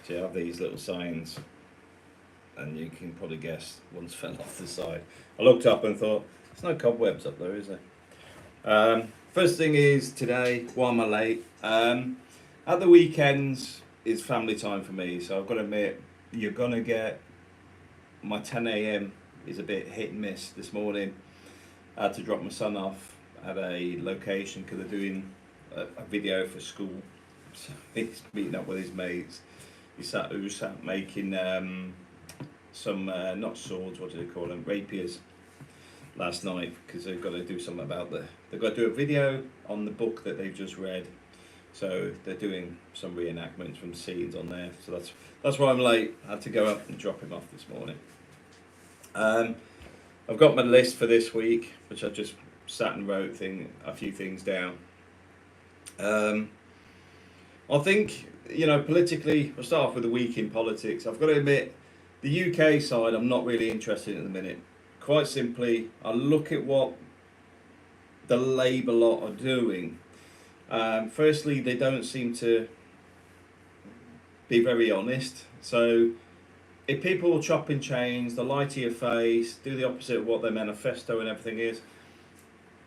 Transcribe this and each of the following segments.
So you have these little signs, and you can probably guess one's fell off the side. I looked up and thought, there's no cobwebs up there, is there? First thing is today, why am I late? At the weekends is family time for me, so I've got to admit, you're gonna get my 10 a.m. is a bit hit and miss this morning. I had to drop my son off at a location because they're doing a video for school. So he's meeting up with his mates. Who sat making some not swords, what do they call them, rapiers last night because they've got to do something about they've got to do a video on the book that they've just read. So they're doing some reenactments from scenes on there. So that's why I'm late. I had to go up and drop him off this morning. I've got my list for this week, which I just sat and wrote a few things down. I think, politically, I'll start off with the week in politics. I've got to admit, the UK side I'm not really interested in at the minute. Quite simply, I look at what the Labour lot are doing. Firstly, they don't seem to be very honest. So if people chop and change, they lie to your face, do the opposite of what their manifesto and everything is,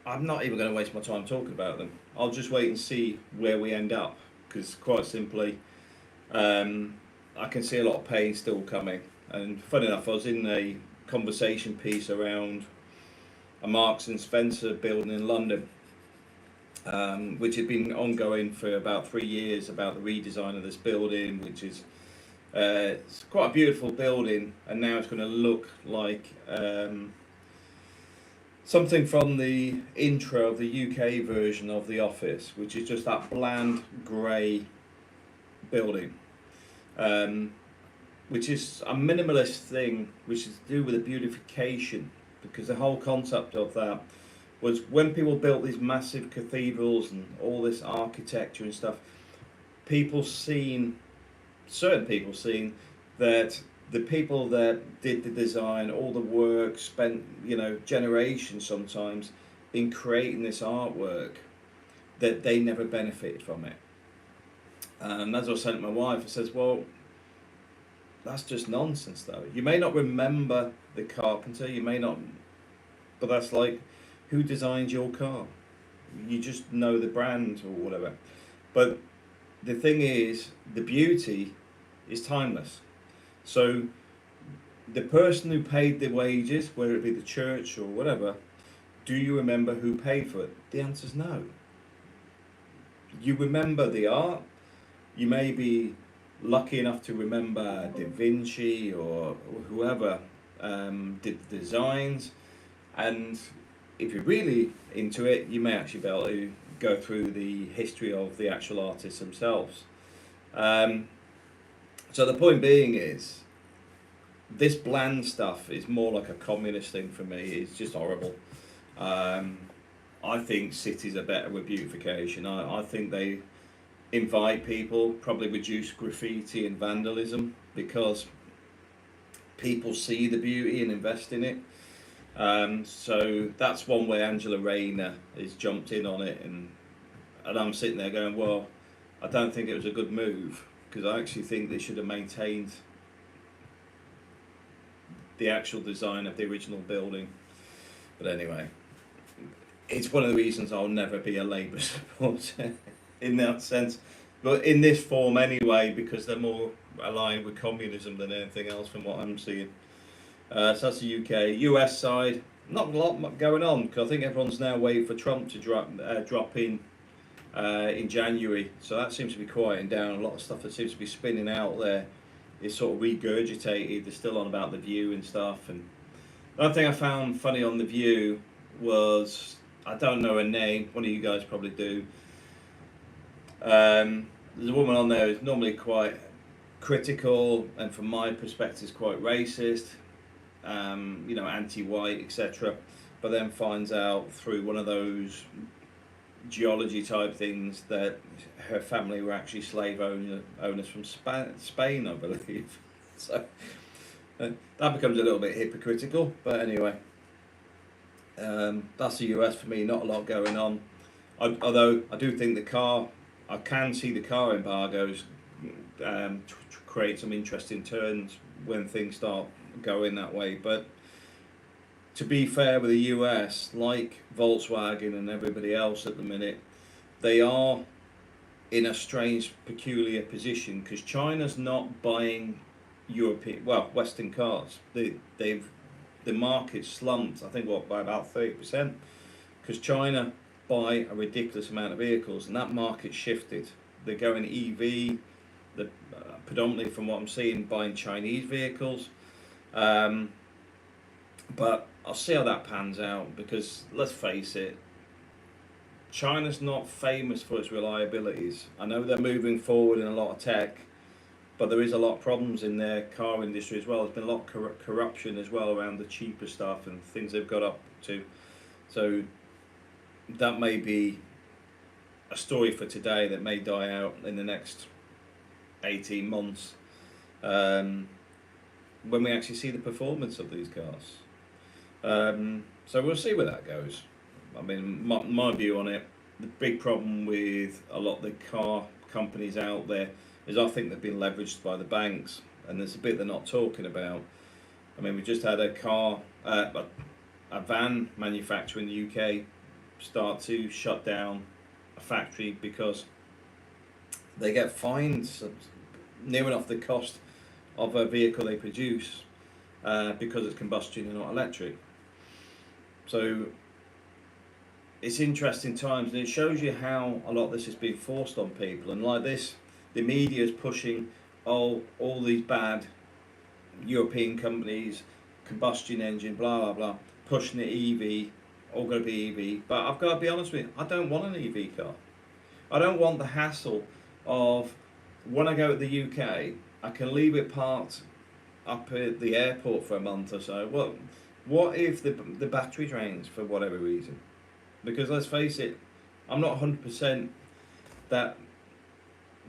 I'm not even going to waste my time talking about them. I'll just wait and see where we end up. Because quite simply, I can see a lot of pain still coming. And funny enough, I was in a conversation piece around a Marks and Spencer building in London, which had been ongoing for about 3 years, about the redesign of this building, which is it's quite a beautiful building, and now it's going to look like something from the intro of the UK version of The Office, which is just that bland grey building, which is a minimalist thing, which is to do with the beautification, because the whole concept of that was when people built these massive cathedrals and all this architecture and stuff, certain people seen that the people that did the design, all the work, spent generations sometimes in creating this artwork, that they never benefited from it. And as I was saying to my wife, I says, well, that's just nonsense though. You may not remember the carpenter, you may not, but that's like, who designed your car? You just know the brand or whatever. But the thing is, the beauty is timeless. So the person who paid the wages, whether it be the church or whatever, do you remember who paid for it? The answer is no. You remember the art. You may be lucky enough to remember Da Vinci or whoever did the designs. And if you're really into it, you may actually be able to go through the history of the actual artists themselves. So the point being is, this bland stuff is more like a communist thing for me. It's just horrible. I think cities are better with beautification. I think they invite people, probably reduce graffiti and vandalism, because people see the beauty and invest in it. So that's one way Angela Rayner has jumped in on it, and I'm sitting there going, well, I don't think it was a good move, because I actually think they should have maintained the actual design of the original building. But anyway, it's one of the reasons I'll never be a Labour supporter in that sense, but in this form anyway, because they're more aligned with communism than anything else from what I'm seeing. So that's the UK. US side, not a lot going on, because I think everyone's now waiting for Trump to drop in January. So that seems to be quieting down. A lot of stuff that seems to be spinning out there is sort of regurgitated. They're still on about The View and stuff. And another thing I found funny on The View was, I don't know her name, one of you guys probably do. There's a woman on there who's normally quite critical, and from my perspective is quite racist, anti-white, etc. But then finds out through one of those geology type things that her family were actually slave owners from Spain, I believe. So that becomes a little bit hypocritical, but anyway, that's the US for me. Not a lot going on, although I do think I can see the car embargoes create some interesting turns when things start going that way. But to be fair with the US, like Volkswagen and everybody else at the minute, they are in a strange, peculiar position because China's not buying Western cars. The market slumped, I think, by about 30%, because China buy a ridiculous amount of vehicles, and that market shifted. They're going EV, predominantly from what I'm seeing, buying Chinese vehicles. But I'll see how that pans out, because let's face it, China's not famous for its reliabilities. I know they're moving forward in a lot of tech, but there is a lot of problems in their car industry as well. There's been a lot of corruption as well around the cheaper stuff and things they've got up to. So that may be a story for today that may die out in the next 18 months when we actually see the performance of these cars. So we'll see where that goes. I mean, my view on it, the big problem with a lot of the car companies out there is I think they've been leveraged by the banks, and there's a bit they're not talking about. I mean, we just had a van manufacturer in the UK start to shut down a factory because they get fined near enough the cost of a vehicle they produce because it's combustion and not electric. So it's interesting times, and it shows you how a lot of this is being forced on people. And like this, the media is pushing all these bad European companies, combustion engine, blah blah blah, pushing the EV, all going to be EV. But I've got to be honest with you, I don't want an EV car. I don't want the hassle of when I go to the UK, I can leave it parked up at the airport for a month or so. What if the battery drains for whatever reason? Because let's face it, I'm not 100% that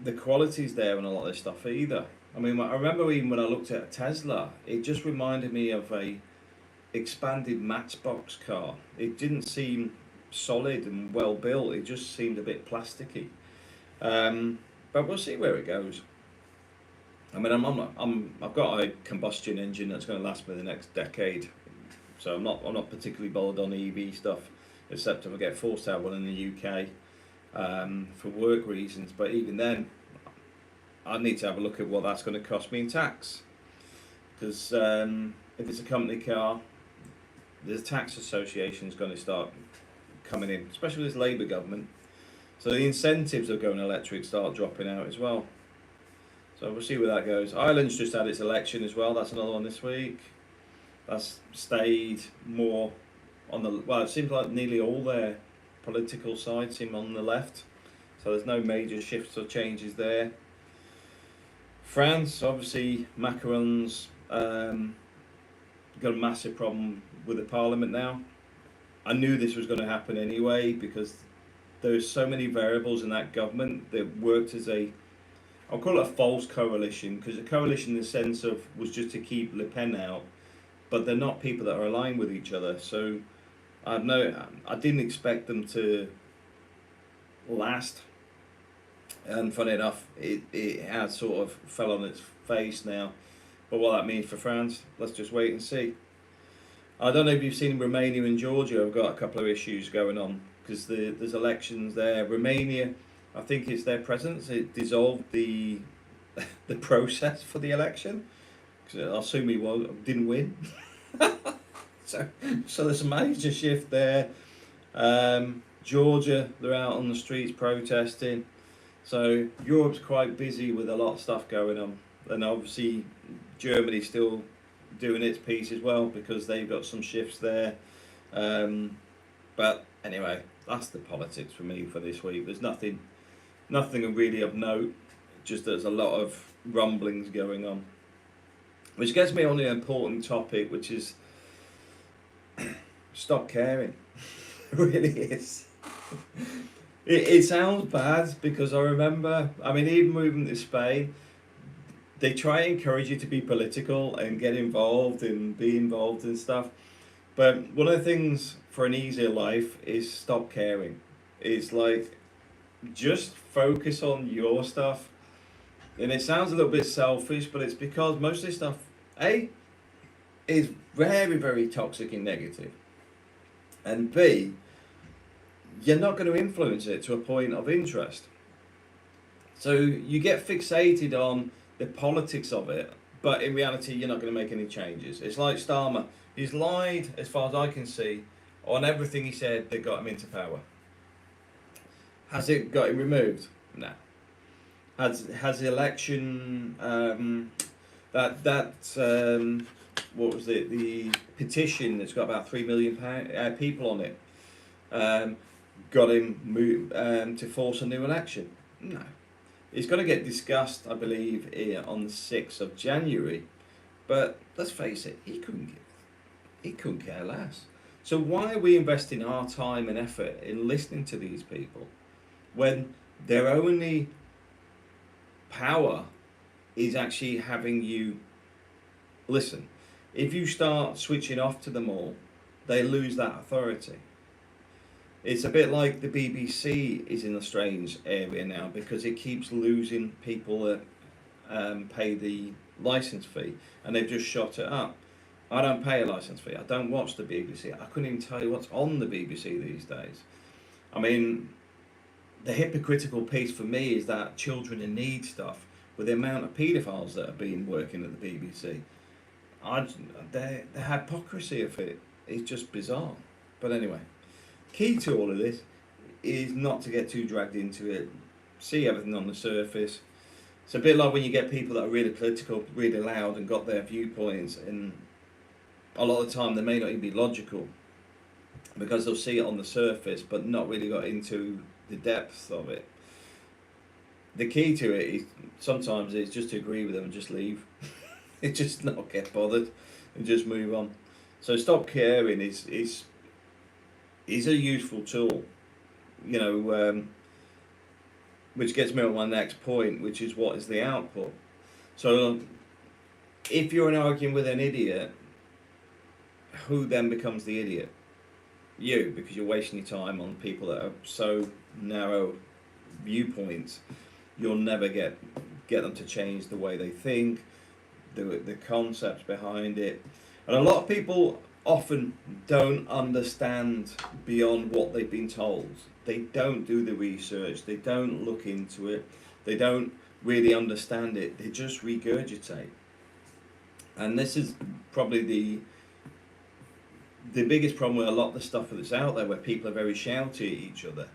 the quality's there and a lot of this stuff either. I mean, I remember even when I looked at a Tesla, it just reminded me of a expanded Matchbox car. It didn't seem solid and well built. It just seemed a bit plasticky. But we'll see where it goes. I mean, I've got a combustion engine that's going to last me the next decade, so I'm not particularly bothered on EV stuff, except if I get forced to have one in the UK for work reasons. But even then, I need to have a look at what that's going to cost me in tax, because if it's a company car, the tax association is going to start coming in, especially with this Labour government. So the incentives of going electric start dropping out as well. So we'll see where that goes. Ireland's just had its election as well. That's another one this week. That's stayed more on the, well, it seems like nearly all their political sides seem on the left. So there's no major shifts or changes there. France, obviously, Macron's got a massive problem with the parliament now. I knew this was going to happen anyway, because there's so many variables in that government that worked as I'll call it a false coalition, because a coalition in the sense of was just to keep Le Pen out, but they're not people that are aligned with each other. So I didn't expect them to last, and funny enough, it has sort of fell on its face now. But what that means for France, let's just wait and see. I don't know if you've seen Romania and Georgia have got a couple of issues going on, because there's elections there. Romania, I think it's their president, it dissolved the process for the election, because I assume he didn't win. so there's a major shift there. Georgia, they're out on the streets protesting. So Europe's quite busy with a lot of stuff going on, and obviously Germany's still doing its piece as well, because they've got some shifts there. But anyway, that's the politics for me for this week. There's nothing really of note, just there's a lot of rumblings going on. Which gets me on the important topic, which is stop caring. It really is. It sounds bad, because I remember, I mean, even moving to Spain, they try and encourage you to be political and get involved and be involved in stuff. But one of the things for an easier life is stop caring. It's like, just focus on your stuff. And it sounds a little bit selfish, but it's because most of this stuff, A, is very, very toxic and negative, and B, you're not going to influence it to a point of interest. So you get fixated on the politics of it, but in reality, you're not going to make any changes. It's like Starmer. He's lied, as far as I can see, on everything he said that got him into power. Has it got him removed? No. Has the election what was it, the petition that's got about 3 million people on it, got him to force a new election? No. It's going to get discussed, I believe, on the 6th of January. But let's face it, he couldn't care less. So why are we investing our time and effort in listening to these people when their only power is actually having you listen? If you start switching off to them all, they lose that authority. It's a bit like the BBC is in a strange area now because it keeps losing people that pay the license fee, and they've just shot it up. I don't pay a license fee. I don't watch the BBC. I couldn't even tell you what's on the BBC these days. I mean, the hypocritical piece for me is that children in need stuff, with the amount of paedophiles that have been working at the BBC, the hypocrisy of it is just bizarre. But anyway, key to all of this is not to get too dragged into it. See everything on the surface. It's a bit like when you get people that are really political, really loud, and got their viewpoints, and a lot of the time they may not even be logical because they'll see it on the surface but not really got into the depth of it. The key to it is sometimes it's just to agree with them and just leave. It's just not get bothered and just move on. So stop caring is a useful tool, you know, which gets me on my next point, which is what is the output. So if you're arguing with an idiot, who then becomes the idiot? You, because you're wasting your time on people that are so narrow viewpoints. You'll never get them to change the way they think, the concepts behind it. And a lot of people often don't understand beyond what they've been told. They don't do the research, they don't look into it, they don't really understand it, they just regurgitate. And this is probably the biggest problem with a lot of the stuff that's out there where people are very shouty at each other,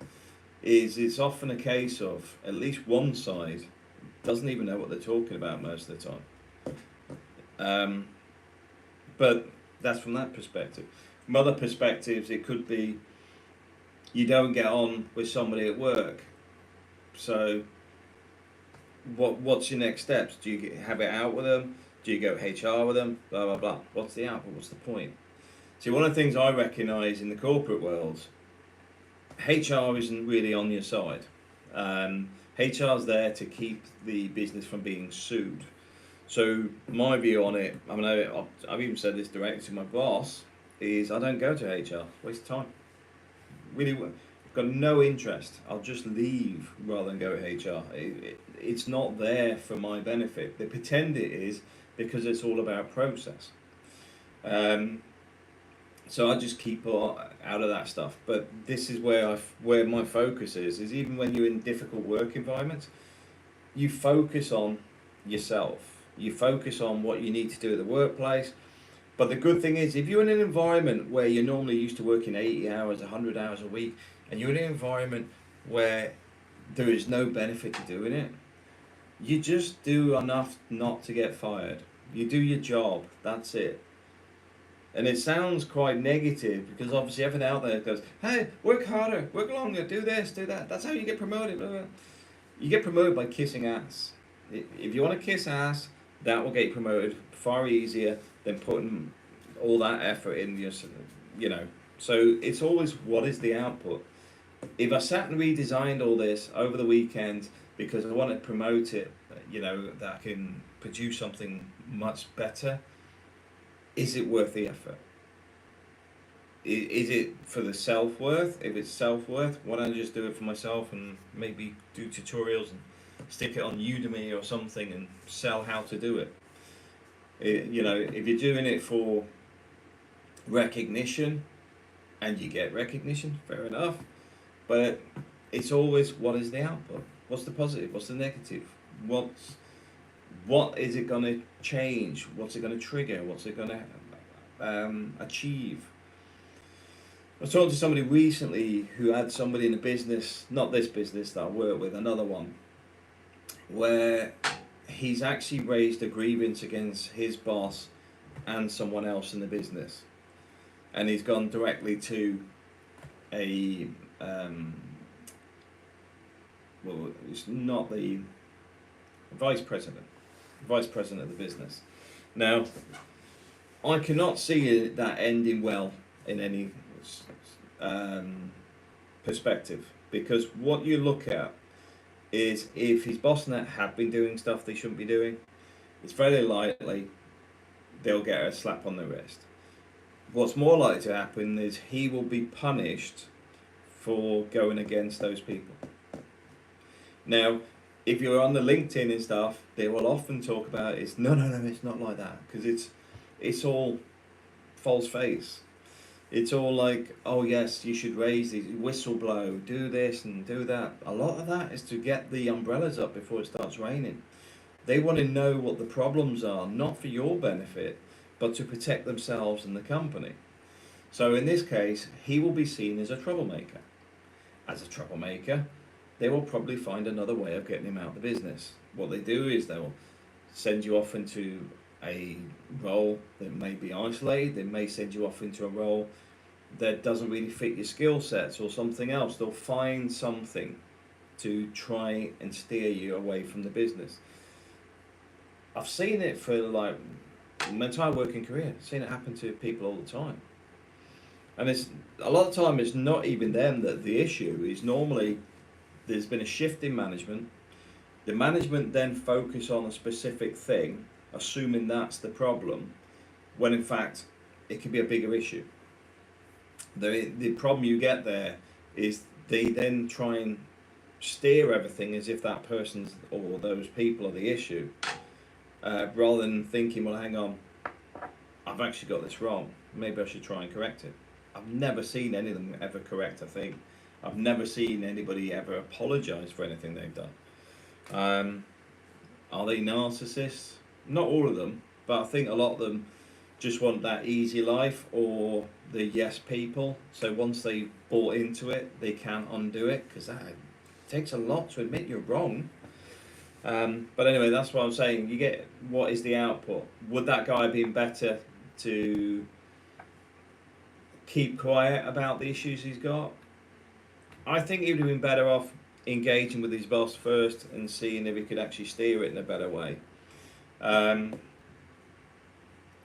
is it's often a case of at least one side doesn't even know what they're talking about most of the time. But that's from that perspective. From other perspectives, it could be you don't get on with somebody at work. So what's your next steps? Do you have it out with them? Do you go HR with them? Blah, blah, blah. What's the output? What's the point? See, one of the things I recognise in the corporate world, HR isn't really on your side. HR's there to keep the business from being sued. So my view on it, I mean, I've even said this directly to my boss, is I don't go to HR. Waste of time. Really, I've got no interest. I'll just leave rather than go to HR. It's not there for my benefit. They pretend it is because it's all about process. So I just keep out of that stuff. But this is where my focus is even when you're in difficult work environments, you focus on yourself. You focus on what you need to do at the workplace. But the good thing is, if you're in an environment where you're normally used to working 80 hours, 100 hours a week, and you're in an environment where there is no benefit to doing it, you just do enough not to get fired. You do your job, that's it. And it sounds quite negative because obviously everything out there goes, hey, work harder, work longer, do this, do that. That's how you get promoted. Blah, blah. You get promoted by kissing ass. If you want to kiss ass, that will get you promoted far easier than putting all that effort in your, you know. So it's always what is the output. If I sat and redesigned all this over the weekend because I want to promote it, you know, that I can produce something much better, is it worth the effort? Is it for the self-worth? If it's self-worth, why don't I just do it for myself and maybe do tutorials and stick it on Udemy or something and sell how to do it. You know, if you're doing it for recognition and you get recognition, fair enough. But it's always, what is the output? What's the positive? What's the negative? What is it going to change? What's it going to trigger? What's it going to achieve? I was talking to somebody recently who had somebody in a business, not this business that I work with, another one, where he's actually raised a grievance against his boss and someone else in the business. And he's gone directly to a, well, it's not the vice president of the business. Now, I cannot see that ending well in any perspective, because what you look at is, if his boss and that have been doing stuff they shouldn't be doing, it's very likely they'll get a slap on the wrist. What's more likely to happen is he will be punished for going against those people. Now, if you're on the LinkedIn and stuff, they will often talk about it's no, it's not like that, because it's all false face. It's all like, oh yes, you should raise these, whistle blow, do this and do that. A lot of that is to get the umbrellas up before it starts raining. They want to know what the problems are, not for your benefit, but to protect themselves and the company. So in this case, he will be seen as a troublemaker. As a troublemaker, they will probably find another way of getting him out of the business. What they do is they'll send you off into a role that may be isolated. They may send you off into a role that doesn't really fit your skill sets or something else. They'll find something to try and steer you away from the business. I've seen it for like my entire working career. I've seen it happen to people all the time. And it's a lot of the time it's not even them that the issue is. Normally there's been a shift in management. The management then focus on a specific thing, assuming that's the problem, when in fact it could be a bigger issue. The problem you get there is they then try and steer everything as if that person's or those people are the issue, rather than thinking, well, hang on, I've actually got this wrong. Maybe I should try and correct it. I've never seen any of them ever correct a thing. I've never seen anybody ever apologise for anything they've done. Are they narcissists? Not all of them, but I think a lot of them just want that easy life, or the yes people. So once they bought into it, they can't undo it, because that takes a lot to admit you're wrong. But anyway, that's what I'm saying. You get, what is the output? Would that guy have been better to keep quiet about the issues he's got? I think he would have been better off engaging with his boss first and seeing if he could actually steer it in a better way.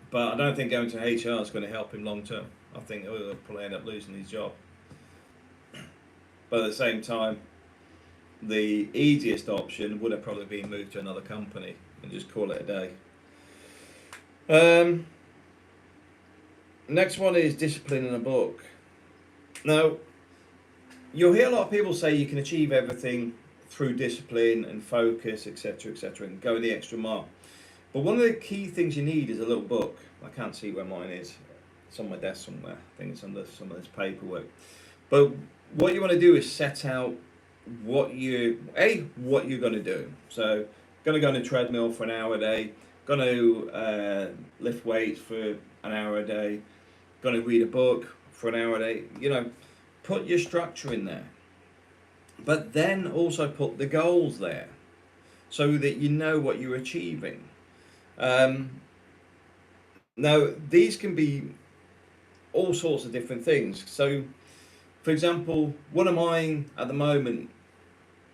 But I don't think going to HR is going to help him long term. I think he'll probably end up losing his job. But at the same time, the easiest option would have probably been moved to another company and just call it a day. Next one is discipline in a book. Now, you'll hear a lot of people say you can achieve everything through discipline and focus, etc., and go the extra mile. But one of the key things you need is a little book. I can't see where mine is. It's on my desk somewhere. I think it's under some of this paperwork. But what you want to do is set out what you're going to do. So, going to go on a treadmill for an hour a day. Going to lift weights for an hour a day. Going to read a book for an hour a day. You know, put your structure in there. But then also put the goals there, so that you know what you're achieving. Now, these can be all sorts of different things. So, for example, one of mine at the moment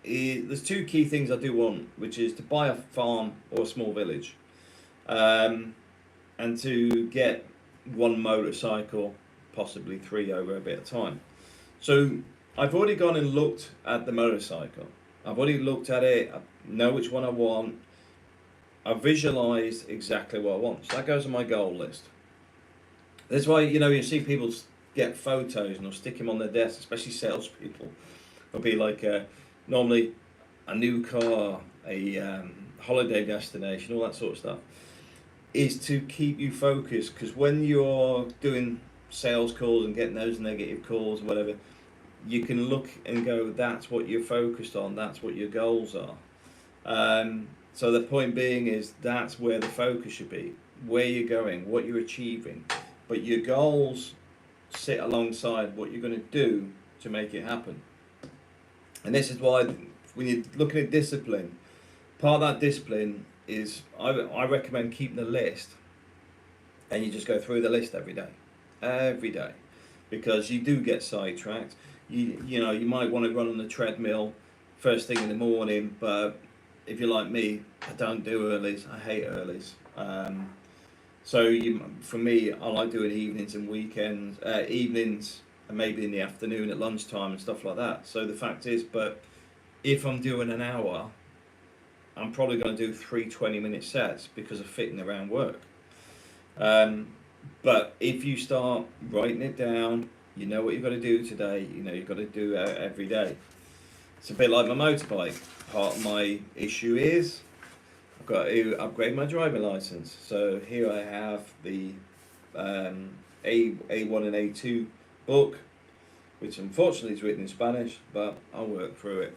is, there's two key things I do want, which is to buy a farm or a small village, and to get one motorcycle, possibly 3 over a bit of time. So I've already gone and looked at the motorcycle. I've already looked at it. I know which one I want. I visualised exactly what I want. So that goes on my goal list. That's why, you know, you see people get photos and they'll stick them on their desk, especially salespeople. It'll be like normally a new car, a holiday destination, all that sort of stuff, is to keep you focused. Because when you're doing sales calls and getting those negative calls or whatever, you can look and go, that's what you're focused on, that's what your goals are. So the point being is that's where the focus should be, where you're going, what you're achieving. But your goals sit alongside what you're going to do to make it happen. And this is why when you're looking at discipline, part of that discipline is I recommend keeping a list, and you just go through the list every day, because you do get sidetracked. You might want to run on the treadmill first thing in the morning, but if you're like me, I don't do earlies. I hate earlies. For me, I like doing evenings and weekends, evenings and maybe in the afternoon at lunchtime and stuff like that. So the fact is, but if I'm doing an hour, I'm probably going to do 3 20-minute sets because of fitting around work. But if you start writing it down, you know what you've got to do today, you know you've got to do it every day. It's a bit like my motorbike. Part of my issue is I've got to upgrade my driving license. So here I have the A1 and A2 book, which unfortunately is written in Spanish, but I'll work through it.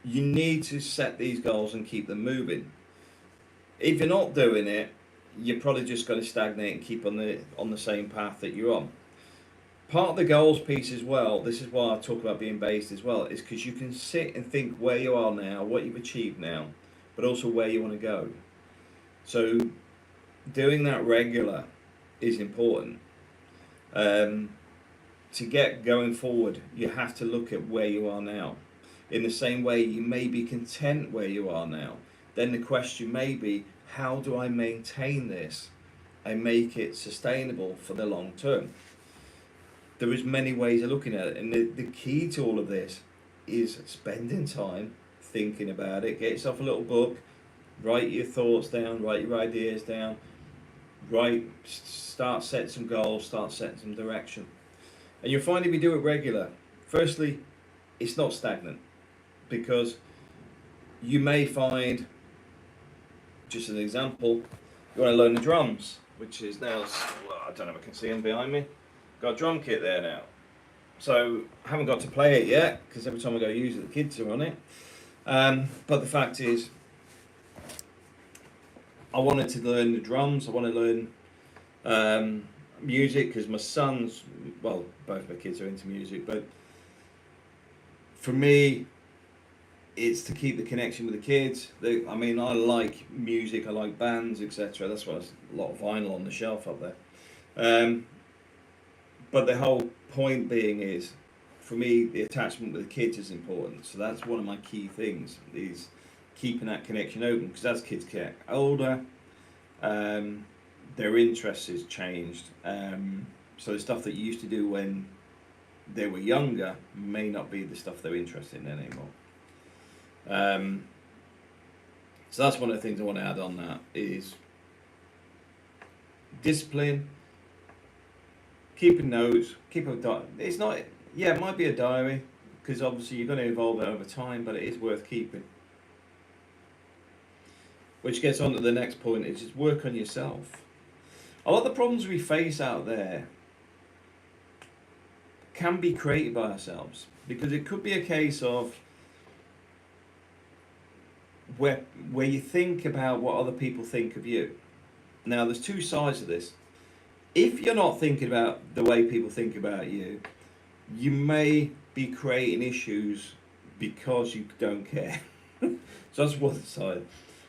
You need to set these goals and keep them moving. If you're not doing it, you're probably just going to stagnate and keep on the same path that you're on. Part of the goals piece as well, this is why I talk about being based as well, is because you can sit and think where you are now, what you've achieved now, but also where you want to go. So doing that regular is important. To get going forward, you have to look at where you are now. In the same way, you may be content where you are now. Then the question may be, how do I maintain this and make it sustainable for the long term? There is many ways of looking at it, and the key to all of this is spending time thinking about it. Get yourself a little book, write your thoughts down, write your ideas down, start setting some goals, start setting some direction. And you'll find if you do it regular, firstly, it's not stagnant, because you may find, just as an example, you want to learn the drums, which is now, well, I don't know if I can see them behind me. Got a drum kit there now. So I haven't got to play it yet, because every time I go use it, the kids are on it. But the fact is, I wanted to learn the drums. I want to learn music, because my son's, well, both my kids are into music, but for me, it's to keep the connection with the kids. I like music, I like bands, etc. That's why there's a lot of vinyl on the shelf up there. But the whole point being is, for me, the attachment with the kids is important. So that's one of my key things, is keeping that connection open. Because as kids get older, their interests has changed. So the stuff that you used to do when they were younger may not be the stuff they're interested in anymore. So that's one of the things I want to add on that is discipline. Keeping notes, it's not, yeah, it might be a diary, because obviously you're going to evolve it over time, but it is worth keeping. Which gets on to the next point, is just work on yourself. A lot of the problems we face out there can be created by ourselves, because it could be a case of where you think about what other people think of you. Now, there's two sides of this. If you're not thinking about the way people think about you, you may be creating issues because you don't care. So that's one side.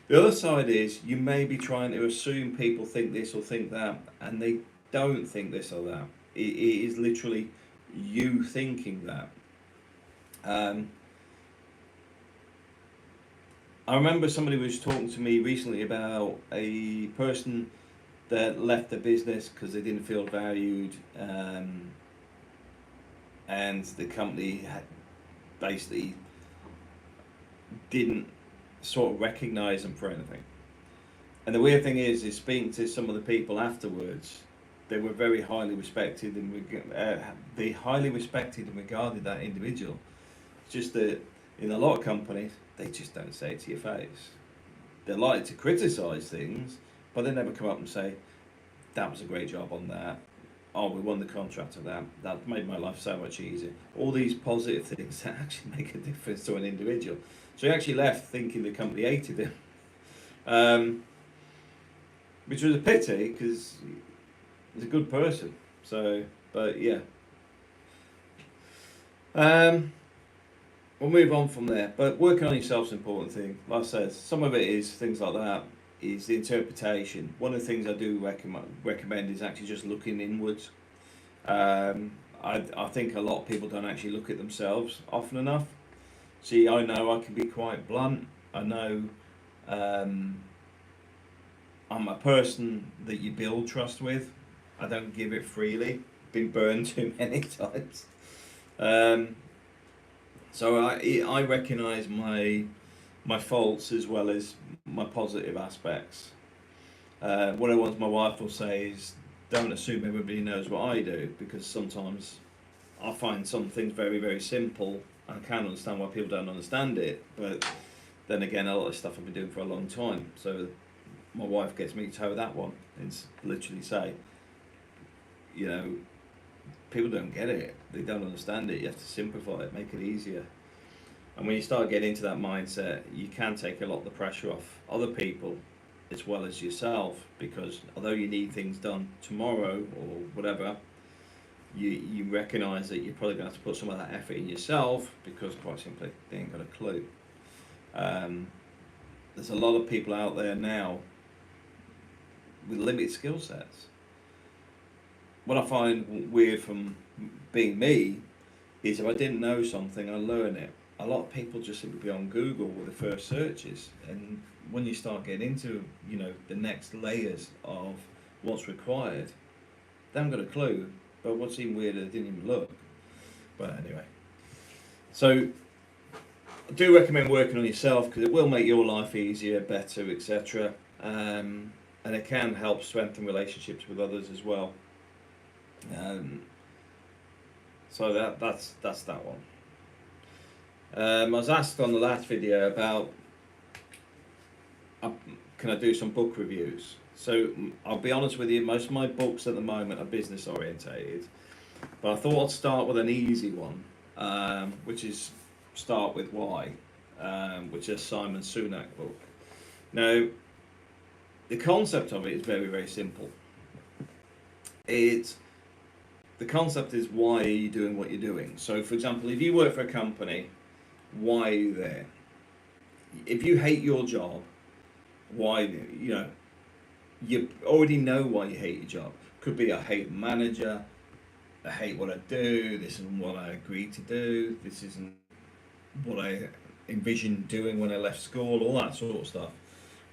The other side is you may be trying to assume people think this or think that, and they don't think this or that. It is literally you thinking that. I remember somebody was talking to me recently about a person that left the business because they didn't feel valued, and the company basically didn't sort of recognise them for anything. And the weird thing is speaking to some of the people afterwards, they were very highly respected, and they highly respected and regarded that individual. It's just that In a lot of companies, they just don't say it to your face. They like to criticise things, but they never come up and say, that was a great job on that. Oh, we won the contract on that. That made my life so much easier. All these positive things that actually make a difference to an individual. So he actually left thinking the company hated him, which was a pity because he's a good person. So, but yeah. We'll move on from there. But working on yourself's an important thing. Like I said, some of it is things like that, is the interpretation. One of the things I do recommend is actually just looking inwards. I think a lot of people don't actually look at themselves often enough. See, I know I can be quite blunt. I know I'm a person that you build trust with. I don't give it freely. Been burned too many times. So I recognise my faults as well as my positive aspects. One of the ones my wife will say is, don't assume everybody knows what I do, because sometimes I find some things very, very simple. I can understand why people don't understand it, but then again, a lot of stuff I've been doing for a long time. So my wife gets me to toe that one and literally say, you know, people don't get it. They don't understand it. You have to simplify it, make it easier. And when you start getting into that mindset, you can take a lot of the pressure off other people as well as yourself, because although you need things done tomorrow or whatever, you recognise that you're probably going to have to put some of that effort in yourself, because quite simply they ain't got a clue. There's a lot of people out there now with limited skill sets. What I find weird from being me is if I didn't know something, I learn it. A lot of people just simply be on Google with the first searches, and when you start getting into, you know, the next layers of what's required, they haven't got a clue. But what's even weirder, they didn't even look. But anyway, so I do recommend working on yourself, because it will make your life easier, better, etc. And it can help strengthen relationships with others as well. So that's that one. I was asked on the last video about can I do some book reviews. So I'll be honest with you, most of my books at the moment are business orientated, but I thought I'd start with an easy one, which is Start With Why, which is Simon Sinek book. Now, the concept of it is very, very simple. The concept is, why are you doing what you're doing? So, for example, if you work for a company, why are you there? If you hate your job, why, you already know why you hate your job. Could be, I hate the manager, I hate what I do, this isn't what I agreed to do, this isn't what I envisioned doing when I left school, all that sort of stuff.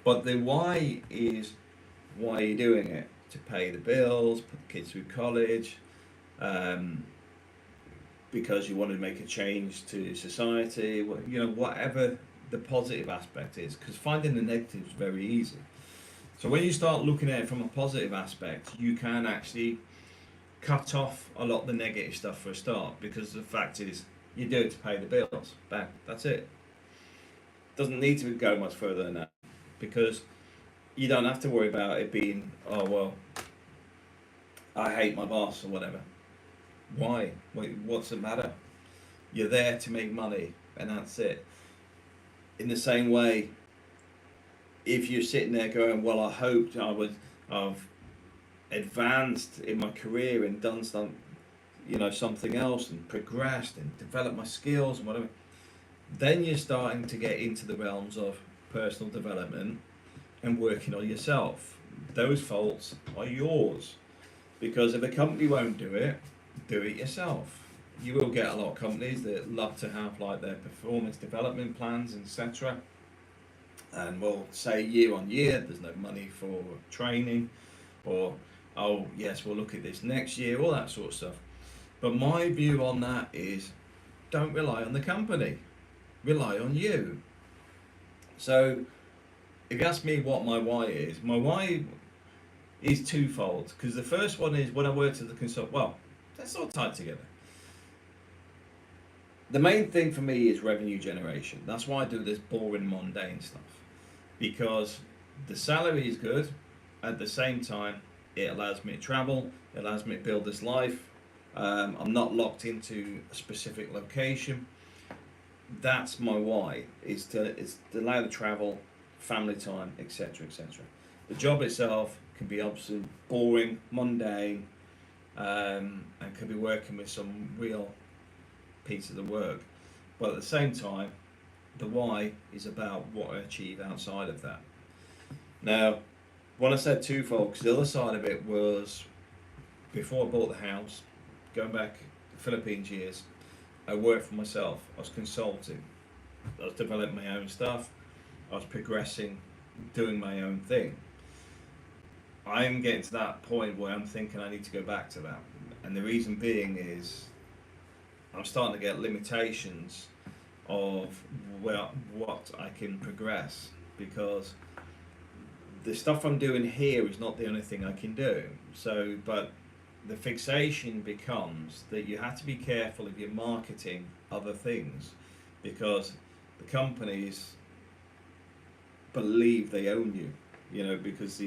But the why is, why are you doing it? To pay the bills, put the kids through college, because you want to make a change to society, whatever the positive aspect is, because finding the negative is very easy. So when you start looking at it from a positive aspect, you can actually cut off a lot of the negative stuff for a start, because the fact is, you do it to pay the bills. Bang, that's it. Doesn't need to go much further than that, because you don't have to worry about it being, oh well, I hate my boss or whatever. Why? What's the matter? You're there to make money, and that's it. In the same way, if you're sitting there going, well, I hoped I've advanced in my career and done something else and progressed and developed my skills and whatever, then you're starting to get into the realms of personal development and working on yourself. Those faults are yours, because if a company won't do it yourself. You will get a lot of companies that love to have like their performance development plans, etc. And will say year on year there's no money for training, or oh yes, we'll look at this next year, all that sort of stuff. But my view on that is, don't rely on the company, rely on you. So if you ask me what my why is twofold, because the first one is when I worked at the consult. Well, let's all tie it together. The main thing for me is revenue generation. That's why I do this boring, mundane stuff, because the salary is good. At the same time, it allows me to travel. It allows me to build this life. I'm not locked into a specific location. That's my why. Is to allow the travel, family time, etc., etc. The job itself can be obviously boring, mundane, and could be working with some real pieces of work. But at the same time, the why is about what I achieve outside of that. Now, when I said twofold, because the other side of it was before I bought the house, going back Philippines years, I worked for myself. I was consulting. I was developing my own stuff. I was progressing, doing my own thing. I'm getting to that point where I'm thinking I need to go back to that. And the reason being is I'm starting to get limitations of what I can progress, because the stuff I'm doing here is not the only thing I can do. So, but the fixation becomes that you have to be careful if you're marketing other things, because the companies believe they own you, because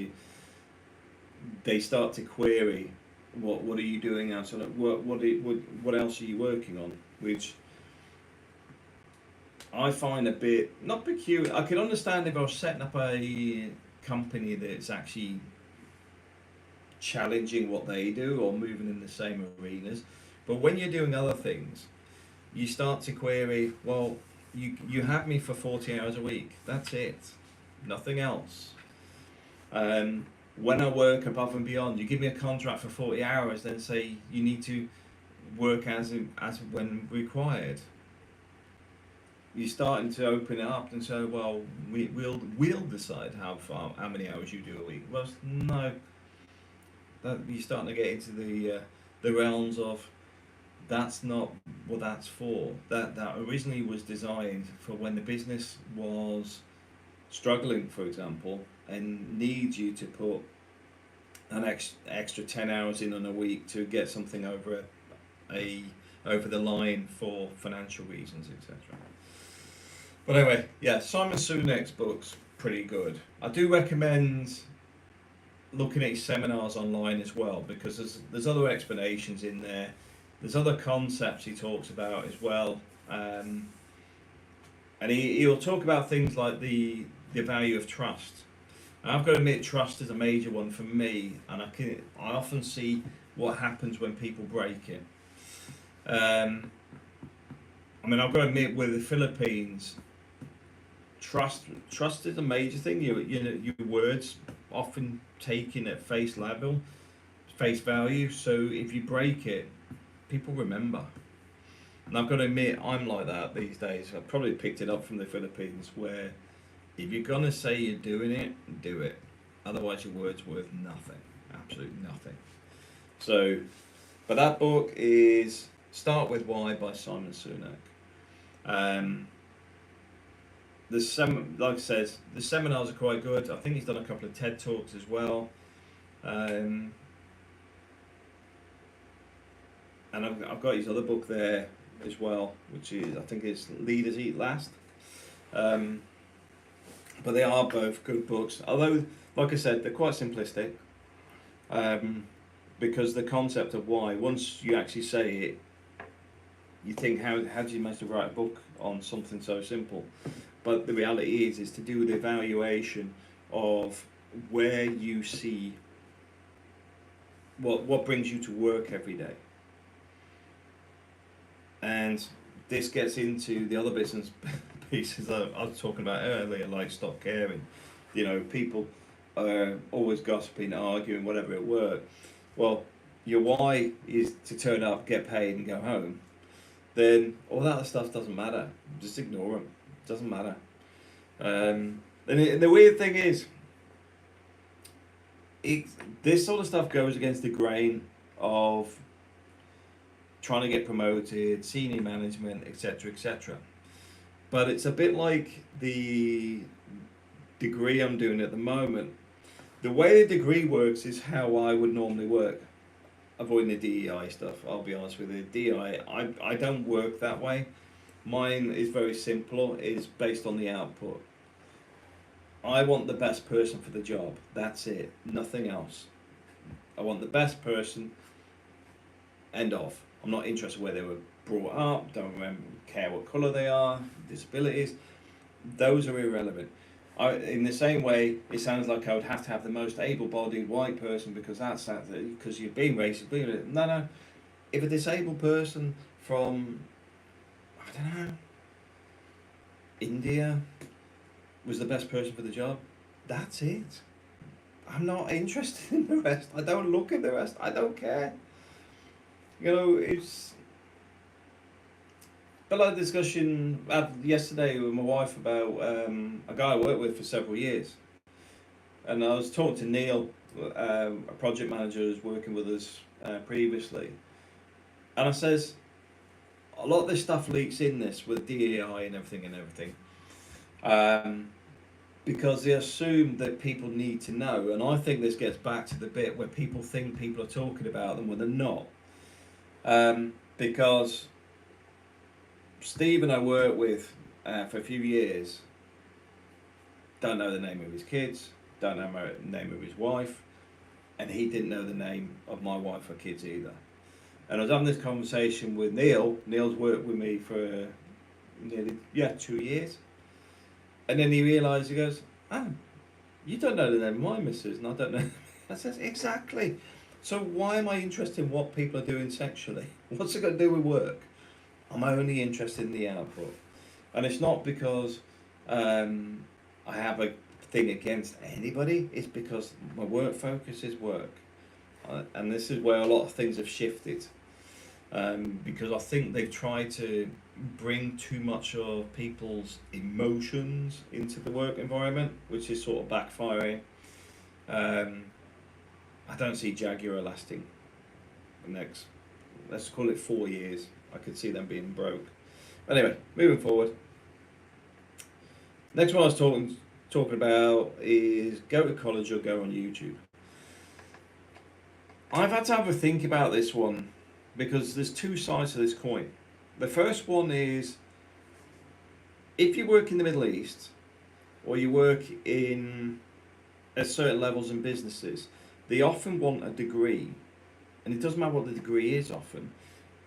they start to query what are you doing outside of what else are you working on, which I find a bit not peculiar. I can understand if I was setting up a company that's actually challenging what they do or moving in the same arenas, but when you're doing other things, you start to query, well, you have me for 40 hours a week, that's it, nothing else. When I work above and beyond, you give me a contract for 40 hours, then say you need to work as when required. You're starting to open it up and say, well, we'll decide how many hours you do a week. Well, no, that you're starting to get into the realms of that's not what that's for. That originally was designed for when the business was struggling, for example, and needs you to put an extra 10 hours in on a week to get something a over the line for financial reasons, etc. But anyway, yeah, Simon Sinek's book's pretty good. I do recommend looking at his seminars online as well, because there's other explanations in there. There's other concepts he talks about as well, and he'll talk about things like the value of trust. And I've got to admit, trust is a major one for me, and I often see what happens when people break it. I mean, I've got to admit, with the Philippines, trust is a major thing. Your words often taken at face value. So if you break it, people remember. And I've got to admit, I'm like that these days. I've probably picked it up from the Philippines, where if you're gonna say you're doing it, do it. Otherwise, your word's worth nothing. Absolutely nothing. So, but that book is Start With Why by Simon Sinek. Like I said, the seminars are quite good. I think he's done a couple of TED Talks as well. And I've got his other book there as well, which is, I think it's Leaders Eat Last. But they are both good books. Although, like I said, they're quite simplistic. Because the concept of why, once you actually say it, you think, how do you manage to write a book on something so simple? But the reality is to do the evaluation of where you see what brings you to work every day. And this gets into the other business pieces that I was talking about earlier, like stop caring. People are always gossiping, arguing, whatever at work. Well, your why is to turn up, get paid, and go home. Then all that other stuff doesn't matter. Just ignore them. It doesn't matter. And the weird thing is, this sort of stuff goes against the grain of trying to get promoted, senior management, etc., etc. But it's a bit like the degree I'm doing at the moment. The way the degree works is how I would normally work, avoiding the DEI stuff. I'll be honest with you, DEI, I don't work that way. Mine is very simple. It's based on the output. I want the best person for the job. That's it. Nothing else. I want the best person. End of. I'm not interested where they were brought up. Don't remember, care what colour they are. Disabilities. Those are irrelevant. In the same way, it sounds like I would have to have the most able-bodied white person because that's because you're being racist. No, no. If a disabled person from, I don't know, India was the best person for the job, that's it. I'm not interested in the rest. I don't look at the rest. I don't care. It's a lot of discussion I had yesterday with my wife about a guy I worked with for several years. And I was talking to Neil, a project manager who's working with us previously. And I says, a lot of this stuff leaks in this with DEI and everything. Because they assume that people need to know. And I think this gets back to the bit where people think people are talking about them when they're not. Because Steve and I worked with for a few years, don't know the name of his kids, don't know the name of his wife, and he didn't know the name of my wife or kids either. And I was having this conversation with Neil. Neil's worked with me for nearly 2 years. And then he realised, he goes, "Oh, you don't know the name of my missus, and I don't know." I says, "Exactly. So why am I interested in what people are doing sexually? What's it got to do with work? I'm only interested in the output." And it's not because I have a thing against anybody. It's because my work focus is work. And this is where a lot of things have shifted. Because I think they've tried to bring too much of people's emotions into the work environment, which is sort of backfiring. I don't see Jaguar lasting the next, let's call it 4 years. I could see them being broke. Anyway, moving forward. Next one I was talking about is go to college or go on YouTube. I've had to have a think about this one because there's two sides to this coin. The first one is if you work in the Middle East or you work in at certain levels in businesses, they often want a degree, and it doesn't matter what the degree is often.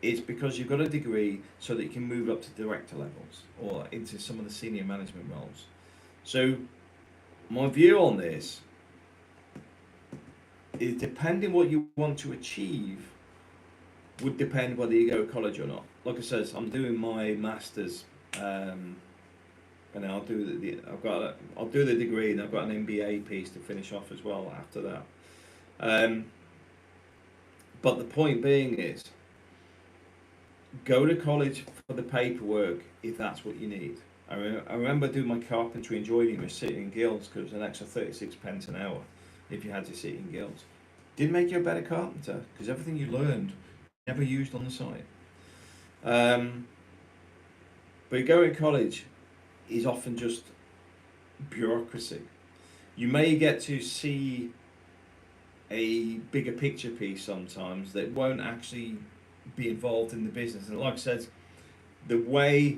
It's because you've got a degree so that you can move up to director levels or into some of the senior management roles. So my view on this is depending what you want to achieve would depend whether you go to college or not. Like I said, I'm doing my masters, and I'll do I'll do the degree, and I've got an MBA piece to finish off as well after that. But the point being is, go to college for the paperwork if that's what you need. I remember doing my carpentry and joinery sitting in guilds because it was an extra 36 pence an hour if you had to sit in guilds. Didn't make you a better carpenter because everything you learned never used on the site. But going to college is often just bureaucracy. You may get to see a bigger picture piece sometimes that won't actually be involved in the business. And like I said, the way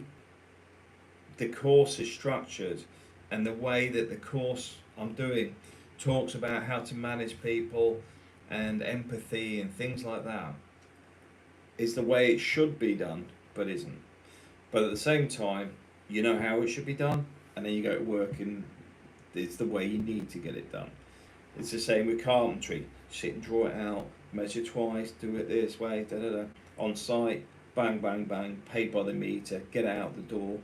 the course is structured and the way that the course I'm doing talks about how to manage people and empathy and things like that is the way it should be done, but isn't. But at the same time, you know how it should be done, and then you go to work and it's the way you need to get it done. It's the same with carpentry. Sit and draw it out, measure twice, do it this way, on site, bang, bang, bang, pay by the meter, get it out the door,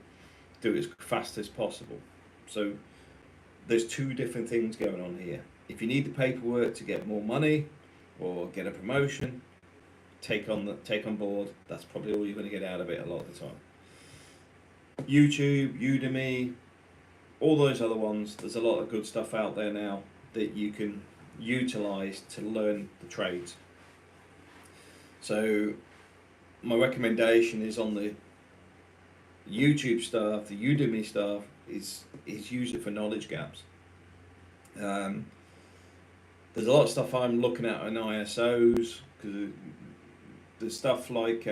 do it as fast as possible. So there's two different things going on here. If you need the paperwork to get more money or get a promotion, take on board. That's probably all you're going to get out of it a lot of the time. YouTube, Udemy, all those other ones. There's a lot of good stuff out there now that you can utilize to learn the trades. So my recommendation is on the YouTube stuff, the Udemy stuff, is use it for knowledge gaps. There's a lot of stuff I'm looking at on ISOs because there's stuff like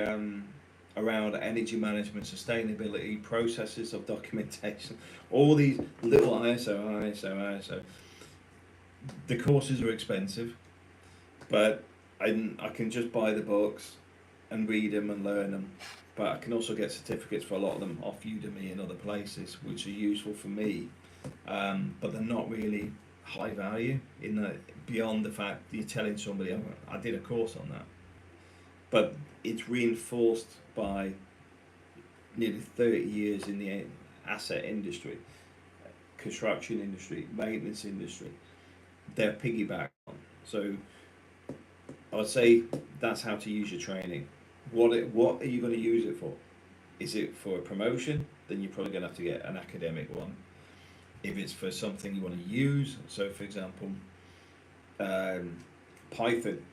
around energy management, sustainability, processes of documentation, all these little ISO. The courses are expensive, but I can just buy the books and read them and learn them. But I can also get certificates for a lot of them off Udemy and other places, which are useful for me. But they're not really high value in the beyond the fact that you're telling somebody, oh, I did a course on that. But it's reinforced by nearly 30 years in the asset industry, construction industry, maintenance industry. They're piggyback on. So I would say that's how to use your training. What are you going to use it for? Is it for a promotion? Then you're probably going to have to get an academic one. If it's for something you want to use, so for example, um, Python,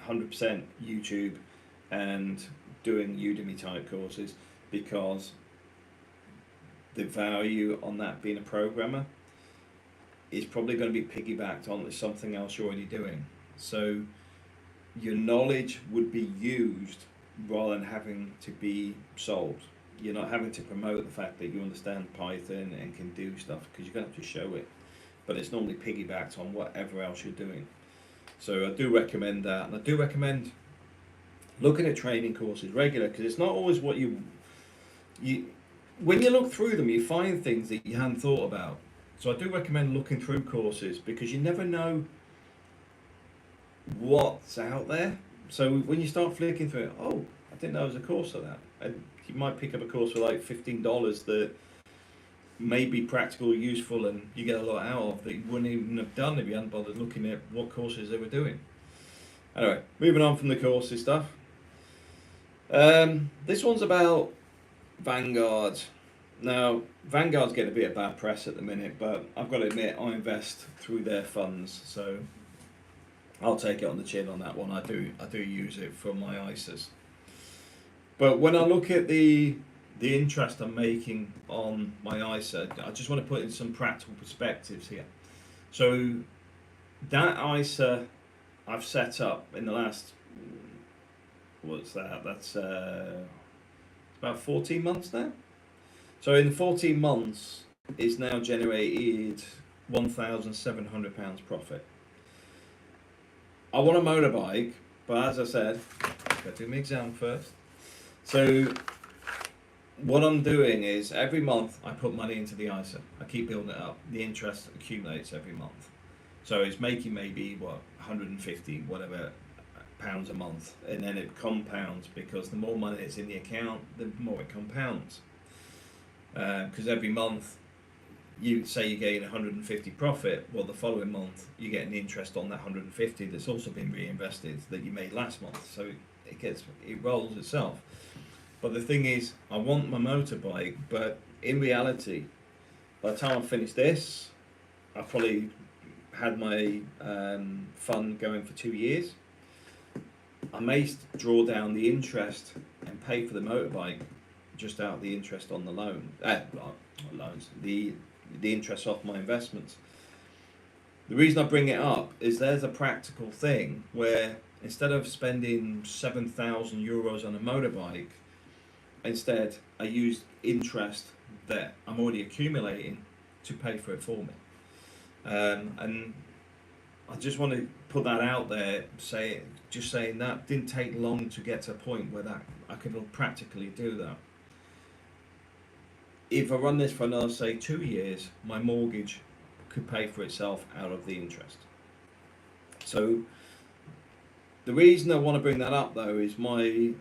100% YouTube, and doing Udemy type courses, because the value on that being a programmer is probably going to be piggybacked on something else you're already doing. So your knowledge would be used rather than having to be sold. You're not having to promote the fact that you understand Python and can do stuff, because you're going to have to show it. But it's normally piggybacked on whatever else you're doing. So I do recommend that, and I do recommend looking at training courses regular, because it's not always what you when you look through them, you find things that you hadn't thought about. So I do recommend looking through courses, because you never know what's out there. So when you start flicking through it, oh, I didn't know there was a course of that. And you might pick up a course for like $15 that may be practical, useful, and you get a lot out of that you wouldn't even have done if you hadn't bothered looking at what courses they were doing. Anyway, moving on from the courses stuff. This one's about Vanguard. Now, Vanguard's getting a bit of bad press at the minute, but I've got to admit, I invest through their funds, so I'll take it on the chin on that one. I do use it for my ISAs. But when I look at the interest I'm making on my ISA, I just want to put in some practical perspectives here. So that ISA I've set up in the last, what's that? That's about 14 months now. So in the 14 months, it's now generated £1,700 profit. I want a motorbike, but as I said, I've got to do my exam first. So what I'm doing is every month I put money into the ISA. I keep building it up. The interest accumulates every month. So it's making maybe 150 whatever pounds a month, and then it compounds, because the more money that's in the account, the more it compounds. Because every month you say you gain 150 profit, well, the following month you get an interest on that 150 that's also been reinvested that you made last month. So it rolls itself. But the thing is, I want my motorbike, but in reality, by the time I finish this, I've probably had my fund going for 2 years. I may draw down the interest and pay for the motorbike just out of the interest on the loans, the interest off my investments. The reason I bring it up is there's a practical thing where instead of spending €7,000 on a motorbike, instead I used interest that I'm already accumulating to pay for it for me. And I just want to put that out there, saying that didn't take long to get to a point where that I could practically do that. If I run this for another, say, 2 years, my mortgage could pay for itself out of the interest. So the reason I want to bring that up, though, is the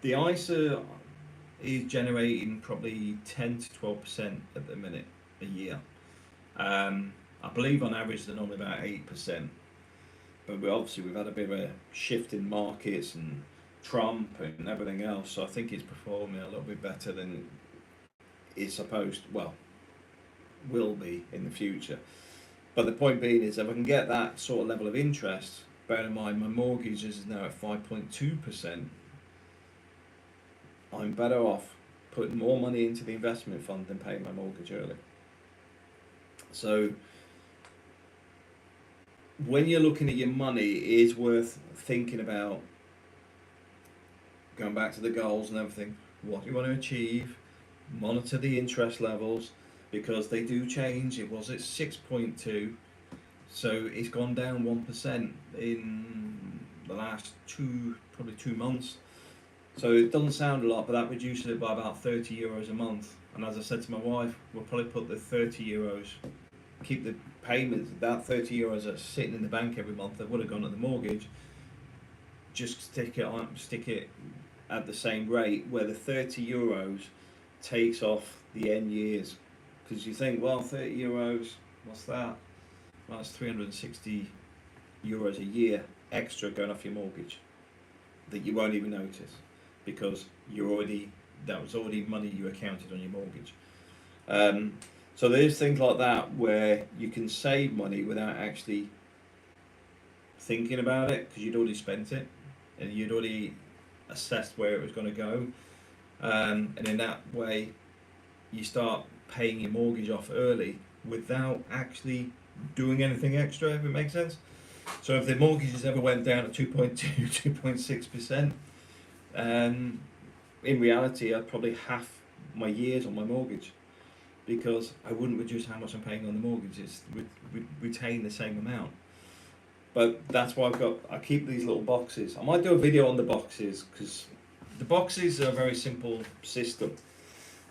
ISA is generating probably 10 to 12% at the minute a year. I believe on average they're normally about 8%. But we've had a bit of a shift in markets and Trump and everything else, so I think it's performing a little bit better than it's will be in the future. But the point being is, if I can get that sort of level of interest, bear in mind my mortgage is now at 5.2%, I'm better off putting more money into the investment fund than paying my mortgage early. So when you're looking at your money, it is worth thinking about going back to the goals and everything, what you want to achieve, monitor the interest levels because they do change. It was at 6.2, so it's gone down 1% in the last probably 2 months. So it doesn't sound a lot, but that reduces it by about €30 a month. And as I said to my wife, we'll probably put the €30, keep the payments, that €30 that's sitting in the bank every month that would have gone at the mortgage, just stick it at the same rate where the €30 takes off the end years. Because you think, well, €30, what's that? Well, that's €360 a year extra going off your mortgage that you won't even notice because that was already money you accounted on your mortgage. So there's things like that where you can save money without actually thinking about it because you'd already spent it and you'd already assessed where it was going to go. And in that way, you start paying your mortgage off early without actually doing anything extra, if it makes sense. So if the mortgages ever went down to 2.2, 2.6%, in reality, I'd probably half my years on my mortgage because I wouldn't reduce how much I'm paying on the mortgage. It's retain the same amount. But that's why I keep these little boxes. I might do a video on the boxes because the boxes are a very simple system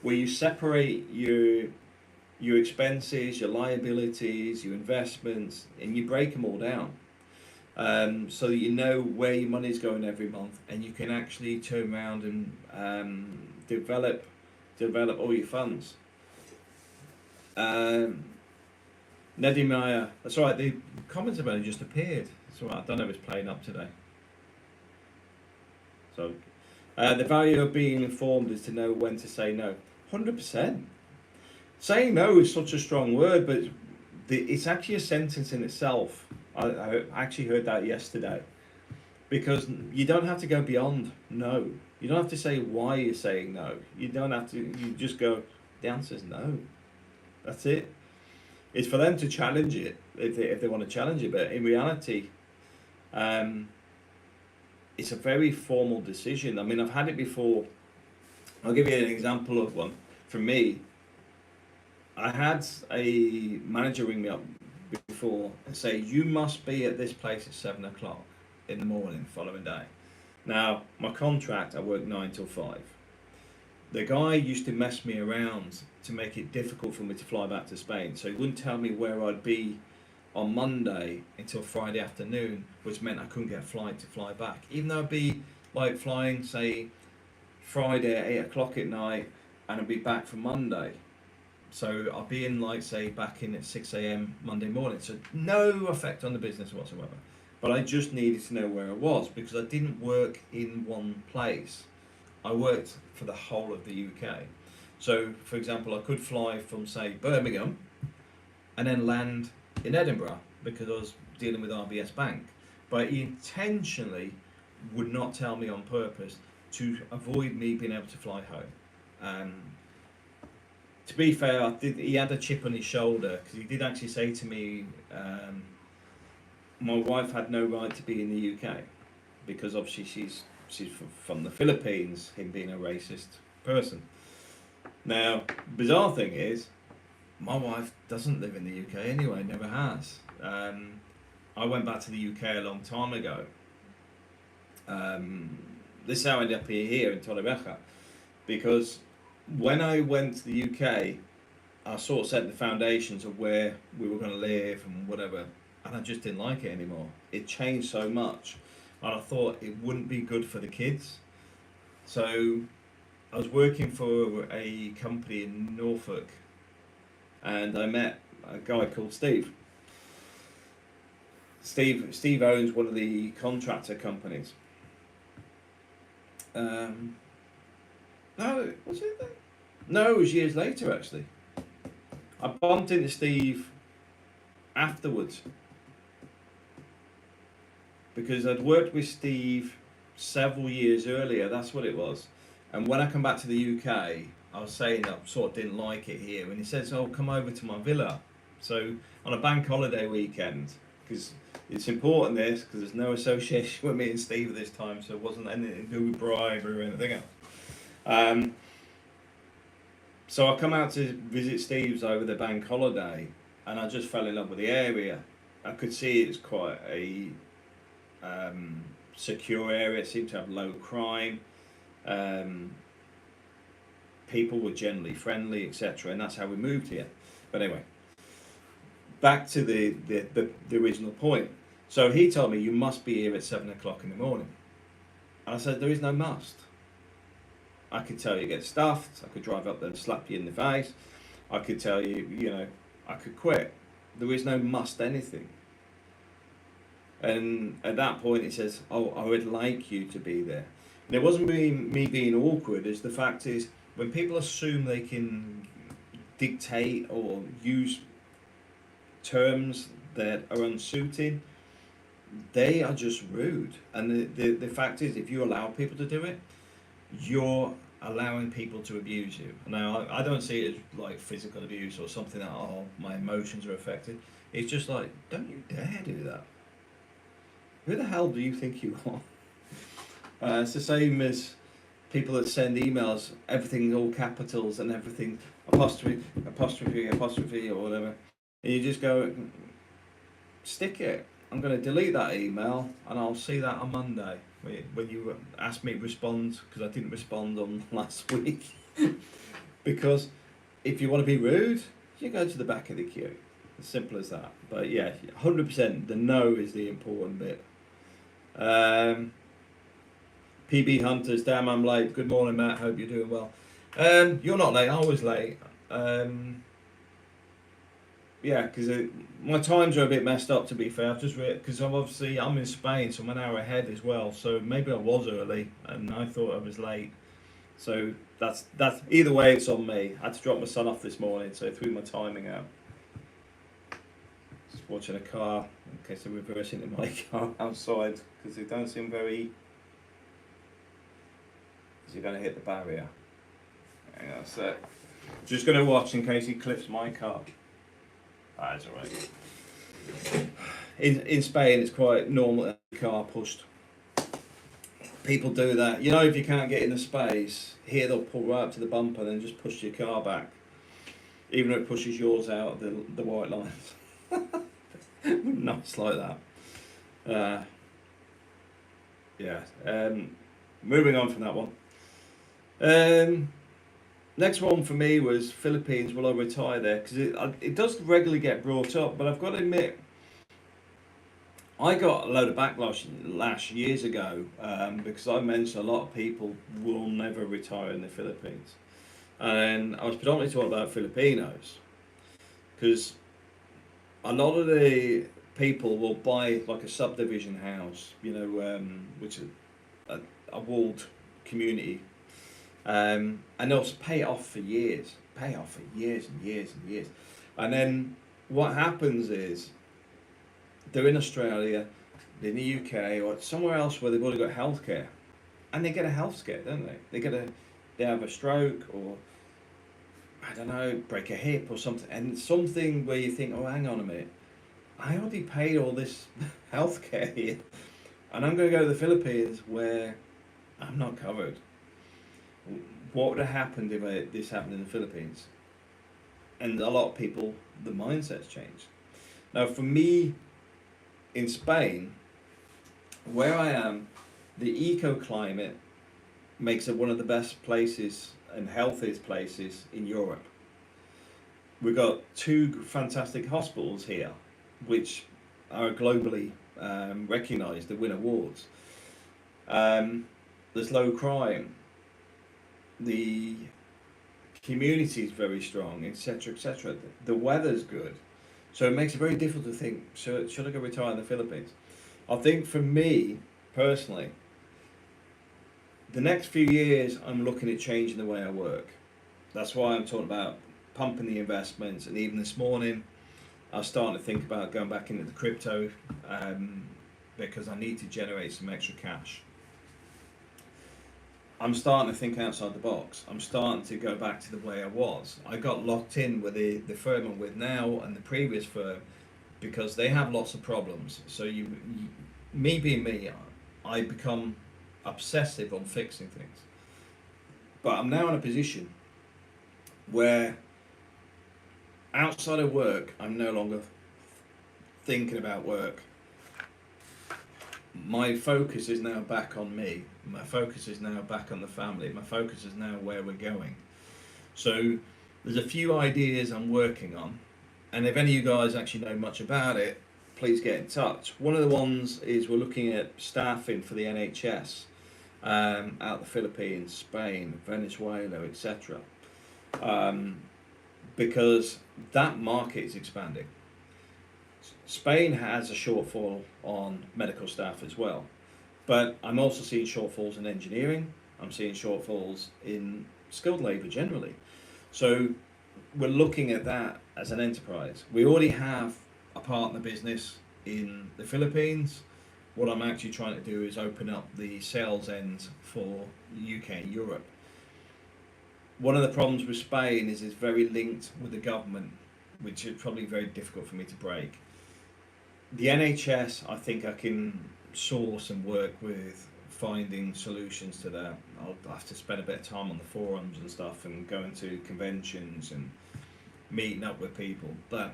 where you separate your expenses, your liabilities, your investments, and you break them all down. So that you know where your money's going every month, and you can actually turn around and develop all your funds. Nedim Maya, that's right. The comments about it just appeared. That's right. I don't know if it's playing up today. So, the value of being informed is to know when to say no. 100%. Saying no is such a strong word, but it's actually a sentence in itself. I actually heard that yesterday. Because you don't have to go beyond no. You don't have to say why you're saying no. You don't have to, you just go, the answer's no. That's it. It's for them to challenge it, if they want to challenge it. But in reality, it's a very formal decision. I mean, I've had it before. I'll give you an example of one. For me, I had a manager ring me up before and say, you must be at this place at 7 o'clock in the morning the following day. Now, my contract, I work 9 till 5. The guy used to mess me around to make it difficult for me to fly back to Spain. So he wouldn't tell me where I'd be on Monday until Friday afternoon, which meant I couldn't get a flight to fly back. Even though I'd be like flying, say, Friday at 8 o'clock at night, and I'd be back for Monday. So I'll be in, like, say, back in at 6 a.m. Monday morning. So no effect on the business whatsoever. But I just needed to know where I was because I didn't work in one place. I worked for the whole of the UK. So, for example, I could fly from, say, Birmingham and then land in Edinburgh because I was dealing with RBS Bank. But he intentionally would not tell me on purpose to avoid me being able to fly home. To be fair, he had a chip on his shoulder because he did actually say to me, my wife had no right to be in the UK because obviously she's from the Philippines, him being a racist person. Now, bizarre thing is, my wife doesn't live in the UK anyway, never has. I went back to the UK a long time ago. This is how I ended up here in Torrevieja, because when I went to the UK, I sort of set the foundations of where we were going to live and whatever, and I just didn't like it anymore. It changed so much, and I thought it wouldn't be good for the kids. So I was working for a company in Norfolk, and I met a guy called Steve. Steve owns one of the contractor companies. No, was it then? No, it was years later actually. I bumped into Steve afterwards because I'd worked with Steve several years earlier, that's what it was. And when I come back to the UK, I was saying I sort of didn't like it here, and he says, oh, come over to my villa. So on a bank holiday weekend, because It's important this because there's no association with me and Steve at this time, so it wasn't anything to do with bribery or anything else. Um, so I come out to visit Steve's over the bank holiday, and I just fell in love with the area. I could see it's quite a um, secure area. It seemed to have low crime. Um, People were generally friendly, etc., and that's how we moved here. But anyway, back to the original point. So he told me you must be here at 7 o'clock in the morning, and I said there is no must. I could tell you get stuffed. I could drive up there and slap you in the face. I could tell you, I could quit. There is no must anything. And at that point, he says, "Oh, I would like you to be there." And it wasn't me being awkward. As the fact is, when people assume they can dictate or use terms that are unsuited, they are just rude. And the fact is, if you allow people to do it, you're allowing people to abuse you. Now, I don't see it as like physical abuse or something that, oh, my emotions are affected. It's just like, don't you dare do that. Who the hell do you think you are? It's the same as people that send emails, everything all capitals and everything apostrophe, or whatever. And you just go, stick it. I'm going to delete that email and I'll see that on Monday. When you asked me to respond, because I didn't respond on last week. Because if you want to be rude, you go to the back of the queue. As simple as that. But yeah, 100% the no is the important bit. PB Hunters, damn I'm late. Good morning, Matt, hope you're doing well. You're not late, I was late. Yeah, because my times are a bit messed up, to be fair. I've just because I'm in Spain, so I'm an hour ahead as well. So maybe I was early and I thought I was late. So that's either way, it's on me. I had to drop my son off this morning, so I threw my timing out. Just watching a car, in case they're reversing into my car outside, because they don't seem very. Is he going to hit the barrier? Hang on a sec. Just going to watch in case he clips my car. That's alright. In Spain, it's quite normal that the car pushed. People do that. You know, if you can't get in the space, here they'll pull right up to the bumper and then just push your car back. Even though it pushes yours out of the white lines. Nuts like that. Moving on from that one. Next one for me was Philippines. Will I retire there? Because it does regularly get brought up, but I've got to admit, I got a load of backlash years ago because I mentioned a lot of people will never retire in the Philippines. And I was predominantly talking about Filipinos because a lot of the people will buy like a subdivision house, which is a walled community. And they'll pay it off for years and years and years. And then what happens is they're in Australia, they're in the UK, or somewhere else where they've already got healthcare, and they get a health scare, don't they? They have a stroke, or I don't know, break a hip or something, and something where you think, oh, hang on a minute, I already paid all this healthcare here, and I'm going to go to the Philippines where I'm not covered. What would have happened if this happened in the Philippines? And a lot of people, the mindset's changed. Now, for me, in Spain, where I am, the eco-climate makes it one of the best places and healthiest places in Europe. We've got 2 fantastic hospitals here, which are globally recognised, they win awards. There's low crime. The community is very strong, etc., etc. The weather's good, so it makes it very difficult to think, should I go retire in the Philippines? I think for me personally, the next few years I'm looking at changing the way I work. That's why I'm talking about pumping the investments, and even this morning I was starting to think about going back into the crypto because I need to generate some extra cash. I'm starting to think outside the box. I'm starting to go back to the way I was. I got locked in with the firm I'm with now and the previous firm because they have lots of problems. So me being me, I become obsessive on fixing things. But I'm now in a position where outside of work, I'm no longer thinking about work. My focus is now back on me. My focus is now back on the family. My focus is now where we're going. So there's a few ideas I'm working on, and if any of you guys actually know much about it, please get in touch. One of the ones is we're looking at staffing for the NHS out the Philippines, Spain, Venezuela, etc. Because that market is expanding. Spain has a shortfall on medical staff as well, but I'm also seeing shortfalls in engineering. I'm seeing shortfalls in skilled labour generally. So we're looking at that as an enterprise. We already have a partner business in the Philippines. What I'm actually trying to do is open up the sales end for the UK and Europe. One of the problems with Spain is it's very linked with the government, which is probably very difficult for me to break. The NHS, I think I can source and work with finding solutions to that. I'll have to spend a bit of time on the forums and stuff and going to conventions and meeting up with people. But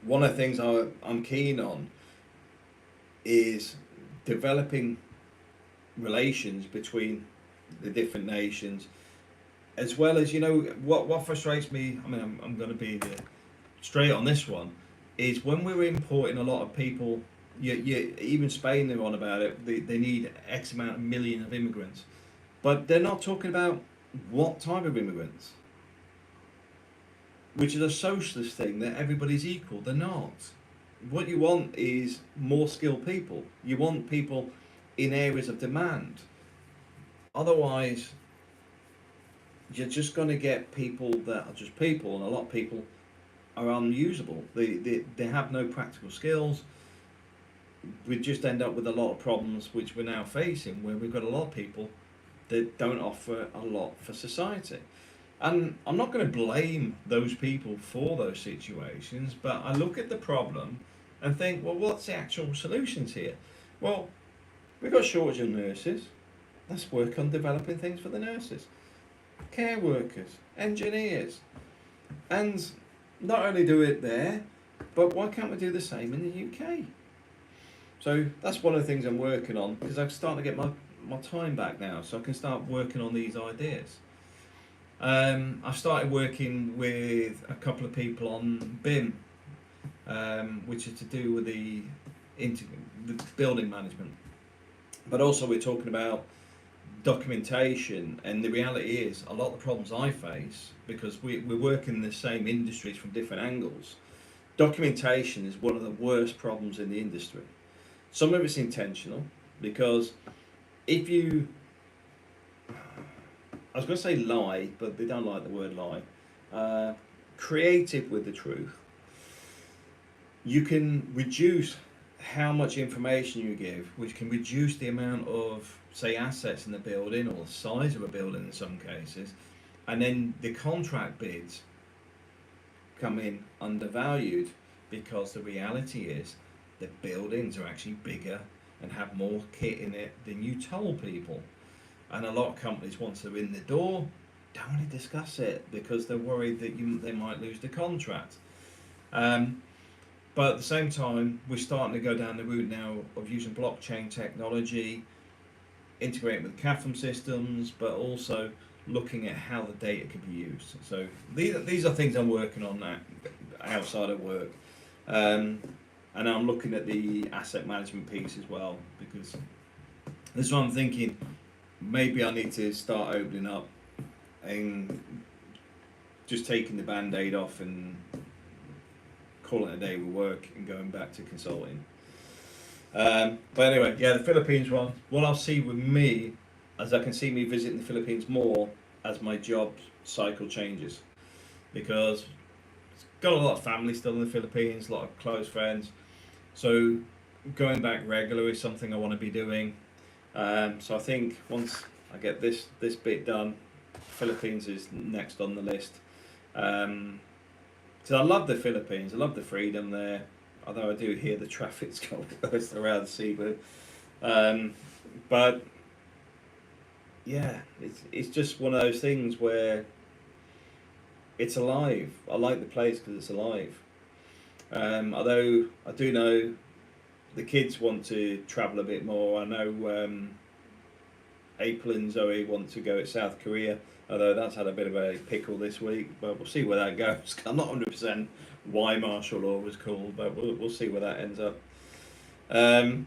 one of the things I'm keen on is developing relations between the different nations, as well as, what frustrates me. I mean, I'm going to be straight on this one, is when we're importing a lot of people. Even Spain, they're on about it. They need X amount of million of immigrants, but they're not talking about what type of immigrants, which is a socialist thing that everybody's equal. They're not. What you want is more skilled people. You want people in areas of demand. Otherwise, you're just going to get people that are just people, and a lot of people are unusable. They have no practical skills. We just end up with a lot of problems which we're now facing, where we've got a lot of people that don't offer a lot for society. And I'm not going to blame those people for those situations, but I look at the problem and think, well, what's the actual solutions here? Well, we've got shortage of nurses. Let's work on developing things for the nurses, care workers, engineers, and not only do it there, but why can't we do the same in the UK? So that's one of the things I'm working on, because I'm starting to get my time back now, so I can start working on these ideas. I've started working with a couple of people on BIM, which is to do with the building management. But also we're talking about documentation, and the reality is a lot of the problems I face, because we're working in the same industries from different angles, documentation is one of the worst problems in the industry. Some of it's intentional, because if you, I was going to say lie, but they don't like the word lie, creative with the truth, you can reduce how much information you give, which can reduce the amount of, say, assets in the building, or the size of a building in some cases, and then the contract bids come in undervalued, because the reality is the buildings are actually bigger and have more kit in it than you told people. And a lot of companies, once they're in the door, don't want to discuss it because they're worried that they might lose the contract. But at the same time, we're starting to go down the route now of using blockchain technology, integrating with CAFM systems, but also looking at how the data can be used. So these are things I'm working on now, outside of work. And I'm looking at the asset management piece as well, because this is what I'm thinking. Maybe I need to start opening up and just taking the band-aid off and calling it a day with work and going back to consulting. But anyway, yeah, the Philippines one. What I'll see with me, as I can see me visiting the Philippines more as my job cycle changes, because got a lot of family still in the Philippines, a lot of close friends. So going back regularly is something I want to be doing. So I think once I get this bit done, Philippines is next on the list. So I love the Philippines. I love the freedom there. Although I do hear the traffic's going around Cebu. Um, but yeah, it's just one of those things where it's alive. I like the place because it's alive. Although I do know the kids want to travel a bit more. I know April and Zoe want to go to South Korea, although that's had a bit of a pickle this week. But we'll see where that goes. I'm not 100% why martial law was called, but we'll see where that ends up. Um,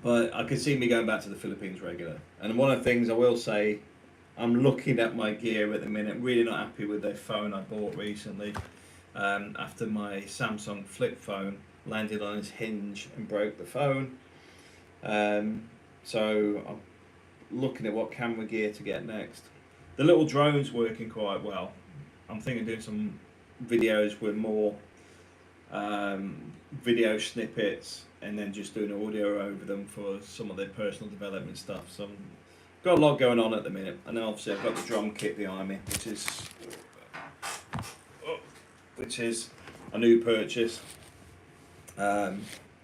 but I could see me going back to the Philippines regular. And one of the things I will say, I'm looking at my gear at the minute. Really not happy with the phone I bought recently. After my Samsung flip phone landed on its hinge and broke the phone. So I'm looking at what camera gear to get next. The little drone's working quite well. I'm thinking of doing some videos with more video snippets and then just doing audio over them for some of their personal development stuff. So I've got a lot going on at the minute. And then obviously I've got the drum kit behind me, which is a new purchase. If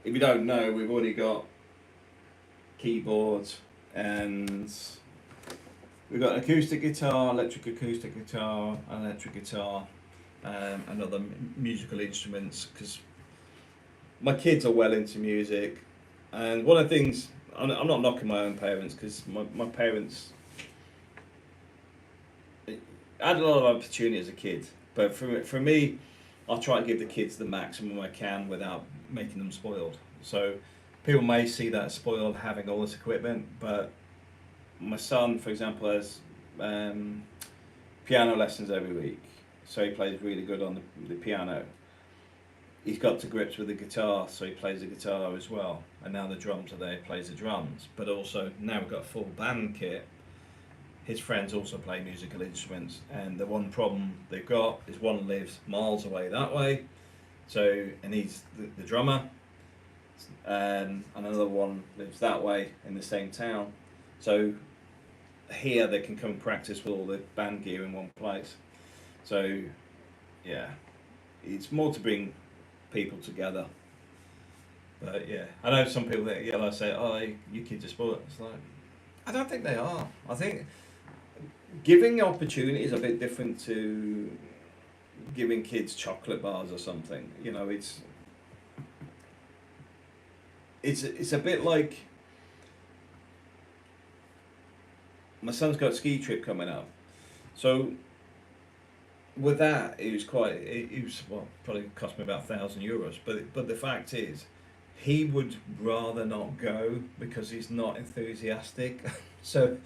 you don't know, we've already got keyboards and we've got an acoustic guitar, electric acoustic guitar, an electric guitar, and other musical instruments, because my kids are well into music. And one of the things, I'm not knocking my own parents, because my parents, I had a lot of opportunity as a kid, but for me, I'll try to give the kids the maximum I can without making them spoiled. So people may see that as spoiled having all this equipment, but my son, for example, has piano lessons every week, so he plays really good on the piano. He's got to grips with the guitar, so he plays the guitar as well. And now the drums are there, he plays the drums. But also, now we've got a full band kit. His friends also play musical instruments, and the one problem they've got is one lives miles away that way, so and he's the drummer, and another one lives that way in the same town. So here they can come and practice with all the band gear in one place. So yeah, it's more to bring people together. But yeah, I know some people that say, "Oh, your kids are spoiled." It's like, I don't think they are. I think giving opportunity is a bit different to giving kids chocolate bars or something. It's a bit like my son's got a ski trip coming up, so with that it was well, probably cost me about €1,000, but the fact is he would rather not go because he's not enthusiastic. So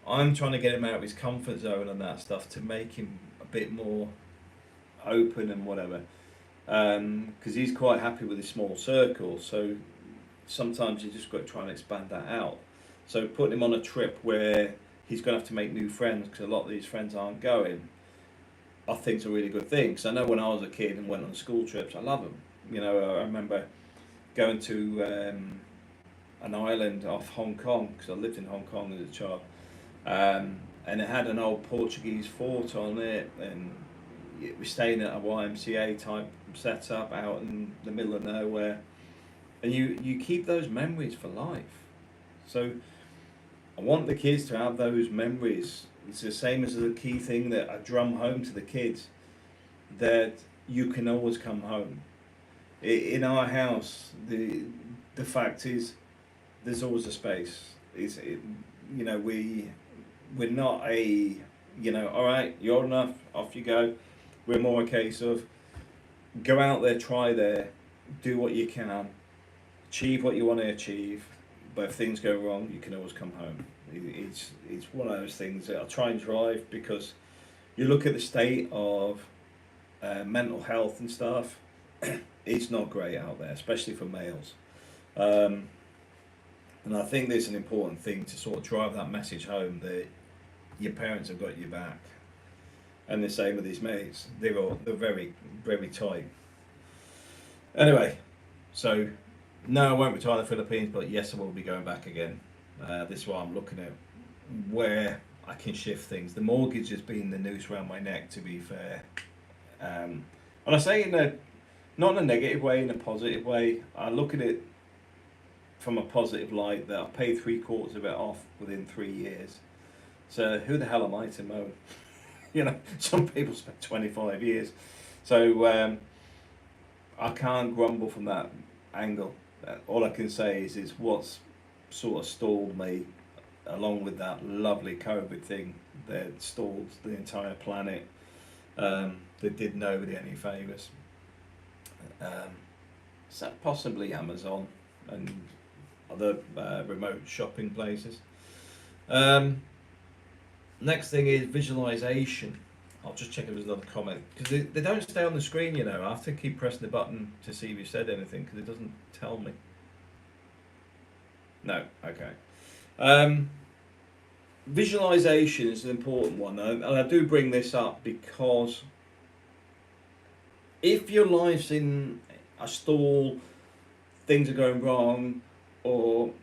I'm trying to get him out of his comfort zone and that stuff to make him a bit more open and whatever, because he's quite happy with his small circle. So sometimes you just got to try and expand that out. So putting him on a trip where he's going to have to make new friends because a lot of these friends aren't going, I think it's a really good thing. Because I know when I was a kid and went on school trips, I love them. I remember going to an island off Hong Kong, because I lived in Hong Kong as a child, and it had an old Portuguese fort on it, and we were staying at a YMCA type setup out in the middle of nowhere, and you keep those memories for life. So I want the kids to have those memories. It's the same as the key thing that I drum home to the kids, that you can always come home. In our house, the fact is, there's always a space. We're not all right, you're old enough, off you go. We're more a case of go out there, try there, do what you can, achieve what you want to achieve. But if things go wrong, you can always come home. It's one of those things that I try and drive, because you look at the state of mental health and stuff, it's not great out there, especially for males. And I think there's an important thing to sort of drive that message home, that your parents have got your back. And the same with his mates. They're very, very tight. Anyway, so no, I won't retire in the Philippines, but yes, I will be going back again. This is why I'm looking at where I can shift things. The mortgage has been the noose around my neck, to be fair. And I say not in a negative way, in a positive way. I look at it from a positive light that I paid 3/4 of it off within 3 years. So who the hell am I to moan? Some people spend 25 years. So I can't grumble from that angle. All I can say is what's sort of stalled me, along with that lovely COVID thing that stalled the entire planet, that did nobody any favours. So possibly Amazon and other remote shopping places. Next thing is visualization. I'll just check if there's another comment, because they don't stay on the screen, I have to keep pressing the button to see if you said anything, because it doesn't tell me. No, okay. Visualization is an important one, and I do bring this up because if your life's in a stall, things are going wrong, or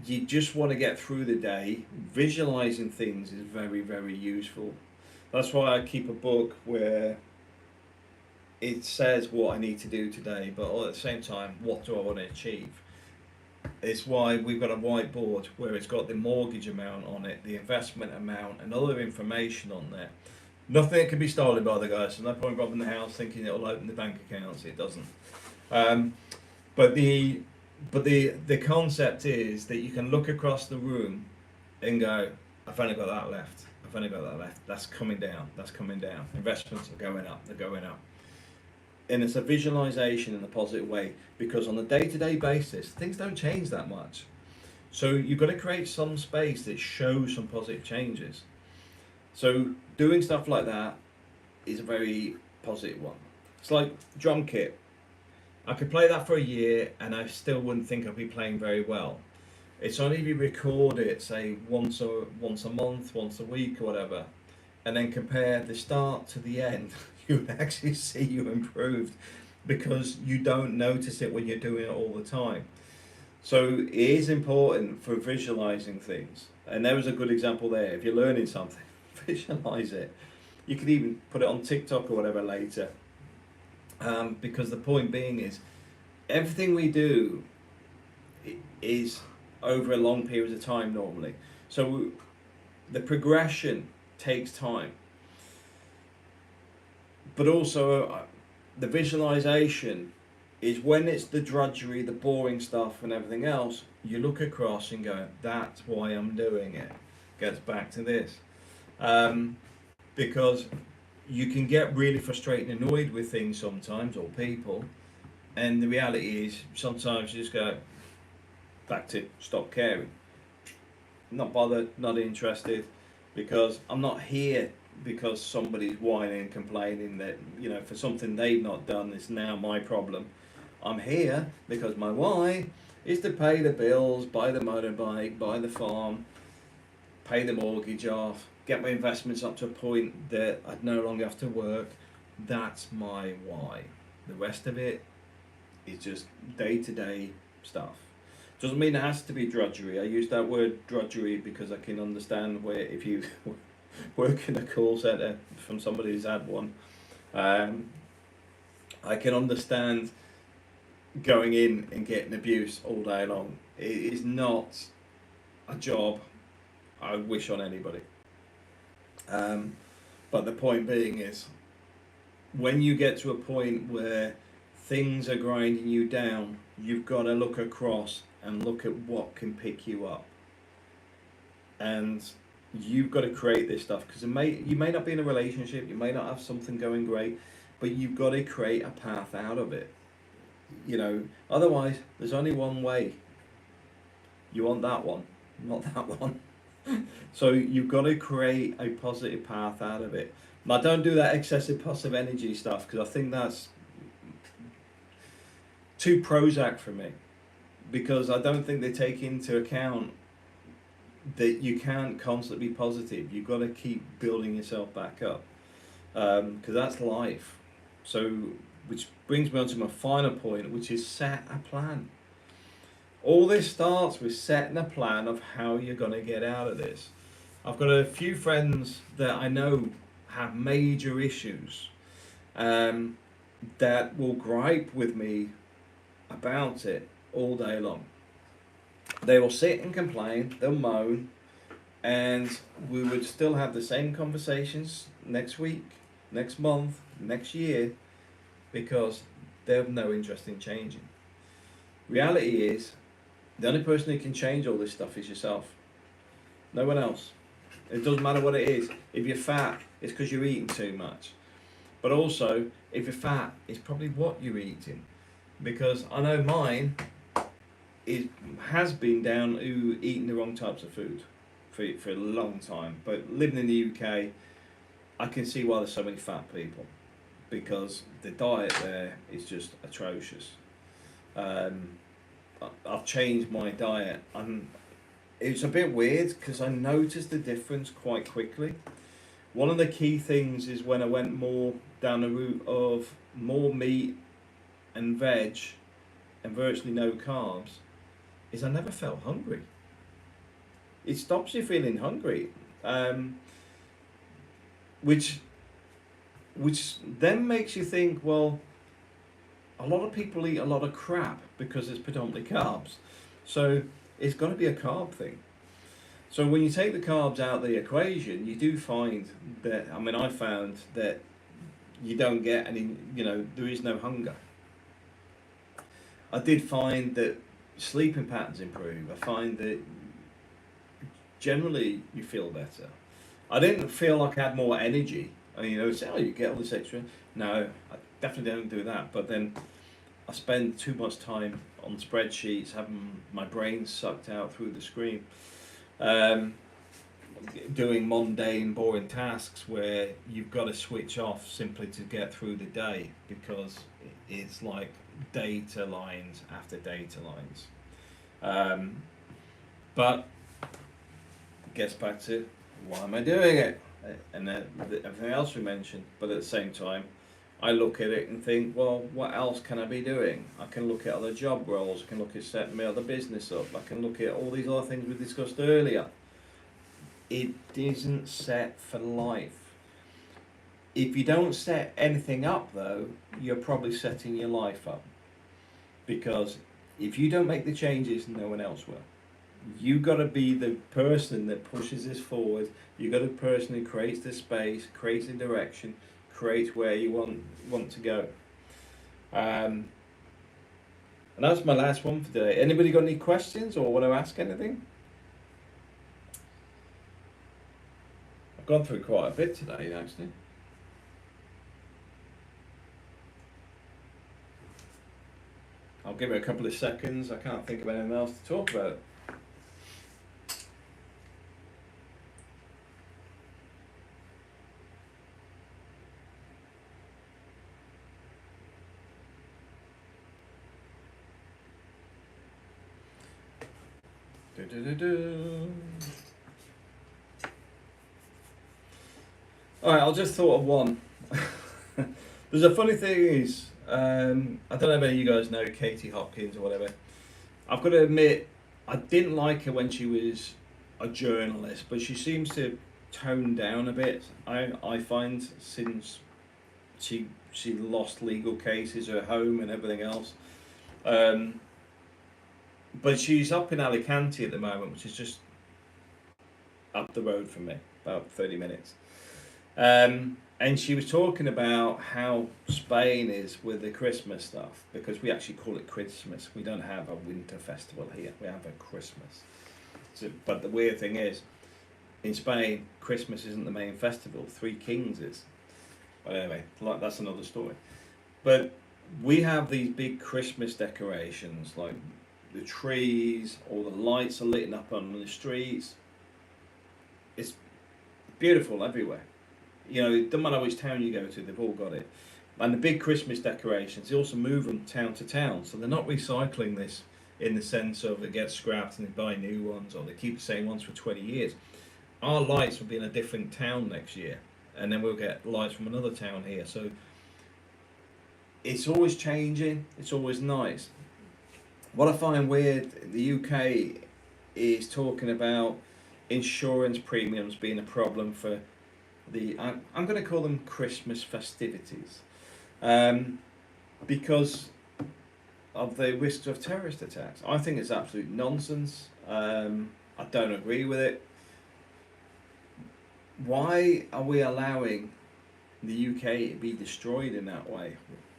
you just want to get through the day, visualizing things is very, very useful. That's why I keep a book where it says what I need to do today, but all at the same time, what do I want to achieve? It's why we've got a whiteboard where it's got the mortgage amount on it, the investment amount, and other information on there. Nothing can be stolen by the guys, so no point robbing the house thinking it'll open the bank accounts. It doesn't. But the concept is that you can look across the room and go, I've only got that left. I've only got that left. That's coming down. That's coming down. Investments are going up. They're going up. And it's a visualization in a positive way, because on a day-to-day basis, things don't change that much. So you've got to create some space that shows some positive changes. So doing stuff like that is a very positive one. It's like drum kit. I could play that for a year and I still wouldn't think I'd be playing very well. It's only if you record it, say once a month, once a week or whatever, and then compare the start to the end, you actually see you improved, because you don't notice it when you're doing it all the time. So it is important for visualizing things. And there was a good example there. If you're learning something, visualize it. You could even put it on TikTok or whatever later. Because the point being is, everything we do is over a long period of time normally. So the progression takes time. But also the visualization is when it's the drudgery, the boring stuff and everything else, you look across and go, that's why I'm doing it. Gets back to this. Because you can get really frustrated and annoyed with things sometimes, or people, and the reality is sometimes you just go back to stop caring. Not bothered, not interested, because I'm not here because somebody's whining and complaining that, for something they've not done, it's now my problem. I'm here because my why is to pay the bills, buy the motorbike, buy the farm, pay the mortgage off, get my investments up to a point that I'd no longer have to work. That's my why. The rest of it is just day-to-day stuff. Doesn't mean it has to be drudgery. I use that word drudgery because I can understand where, if you work in a call centre, from somebody who's had one, I can understand going in and getting abuse all day long. It is not a job I wish on anybody. But the point being is, when you get to a point where things are grinding you down, you've got to look across and look at what can pick you up. And you've got to create this stuff, because you may not be in a relationship, you may not have something going great, but you've got to create a path out of it. Otherwise there's only one way. You want that one, not that one. So you've got to create a positive path out of it. Now, don't do that excessive positive energy stuff, because I think that's too Prozac for me, because I don't think they take into account that you can't constantly be positive. You've got to keep building yourself back up, because that's life. So, which brings me on to my final point, which is set a plan. All this starts with setting a plan of how you're going to get out of this. I've got a few friends that I know have major issues, um, that will gripe with me about it all day long. They will sit and complain, they'll moan, and we would still have the same conversations next week, next month, next year, because they have no interest in changing. Reality is, the only person who can change all this stuff is yourself. No one else. It doesn't matter what it is. If you're fat, it's because you're eating too much. But also, if you're fat, it's probably what you're eating. Because I know mine is, has been down to eating the wrong types of food for a long time. But living in the UK, I can see why there's so many fat people. Because the diet there is just atrocious. Um, I've changed my diet. It's a bit weird because I noticed the difference quite quickly. One of the key things is when I went more down the route of more meat and veg and virtually no carbs, is I never felt hungry. It stops you feeling hungry, um, which which then makes you think, well, a lot of people eat a lot of crap because it's predominantly carbs, so it's got to be a carb thing. So when you take the carbs out of the equation, you do find that, I mean, I found that you don't get any, there is no hunger. I did find that sleeping patterns improve. I find that generally you feel better. I didn't feel like I had more energy. I mean, say, oh, you get all this extra. No, I definitely don't do that. But then I spend too much time on spreadsheets, having my brain sucked out through the screen. Um, Doing mundane, boring tasks where you've got to switch off simply to get through the day because it's like data lines after data lines. But it gets back to why am I doing it? And then everything else we mentioned. But at the same time, I look at it and think, well, what else can I be doing? I can look at other job roles. I can look at setting my other business up. I can look at all these other things we discussed earlier. It isn't set for life. If you don't set anything up, though, you're probably setting your life up. Because if you don't make the changes, no one else will. You got to be the person that pushes this forward. You got to be the person who creates the space, creates the direction, creates where you want to go. Um, and that's my last one for today. Anybody got any questions or want to ask anything? I've gone through quite a bit today, actually. I'll give it a couple of seconds. I can't think of anything else to talk about. Alright, I'll just thought of one. There's a funny thing is, I don't know if any of you guys know Katie Hopkins or whatever. I've got to admit, I didn't like her when she was a journalist, but she seems to tone down a bit. I find since she lost legal cases, her home and everything else. But she's up in Alicante at the moment, which is just up the road from me, about 30 minutes. And she was talking about how Spain is with the Christmas stuff, because we actually call it Christmas. We don't have a winter festival here, we have a Christmas. So, but the weird thing is, in Spain, Christmas isn't the main festival, Three Kings is. But anyway, like that's another story. But we have these big Christmas decorations, like the trees, all the lights are lit up on the streets. It's beautiful everywhere. It doesn't matter which town you go to, they've all got it. And the big Christmas decorations, they also move from town to town, so they're not recycling this in the sense of it gets scrapped and they buy new ones, or they keep the same ones for 20 years. Our lights will be in a different town next year, and then we'll get lights from another town here. So it's always changing, it's always nice. What I find weird, the UK is talking about insurance premiums being a problem for I'm going to call them Christmas festivities. um, because of the risks of terrorist attacks. I think it's absolute nonsense. I don't agree with it. Why are we allowing the UK to be destroyed in that way?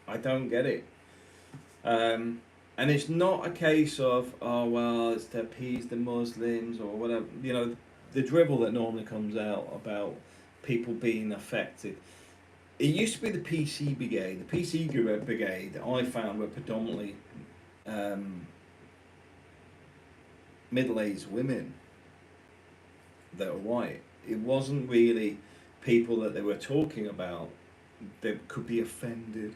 I don't get it. And it's not a case of, oh well, it's to appease the Muslims or whatever. You know, the dribble that normally comes out about people being affected. It used to be the PC brigade. The PC brigade I found were predominantly um, middle-aged women that were white. It wasn't really people that they were talking about that could be offended.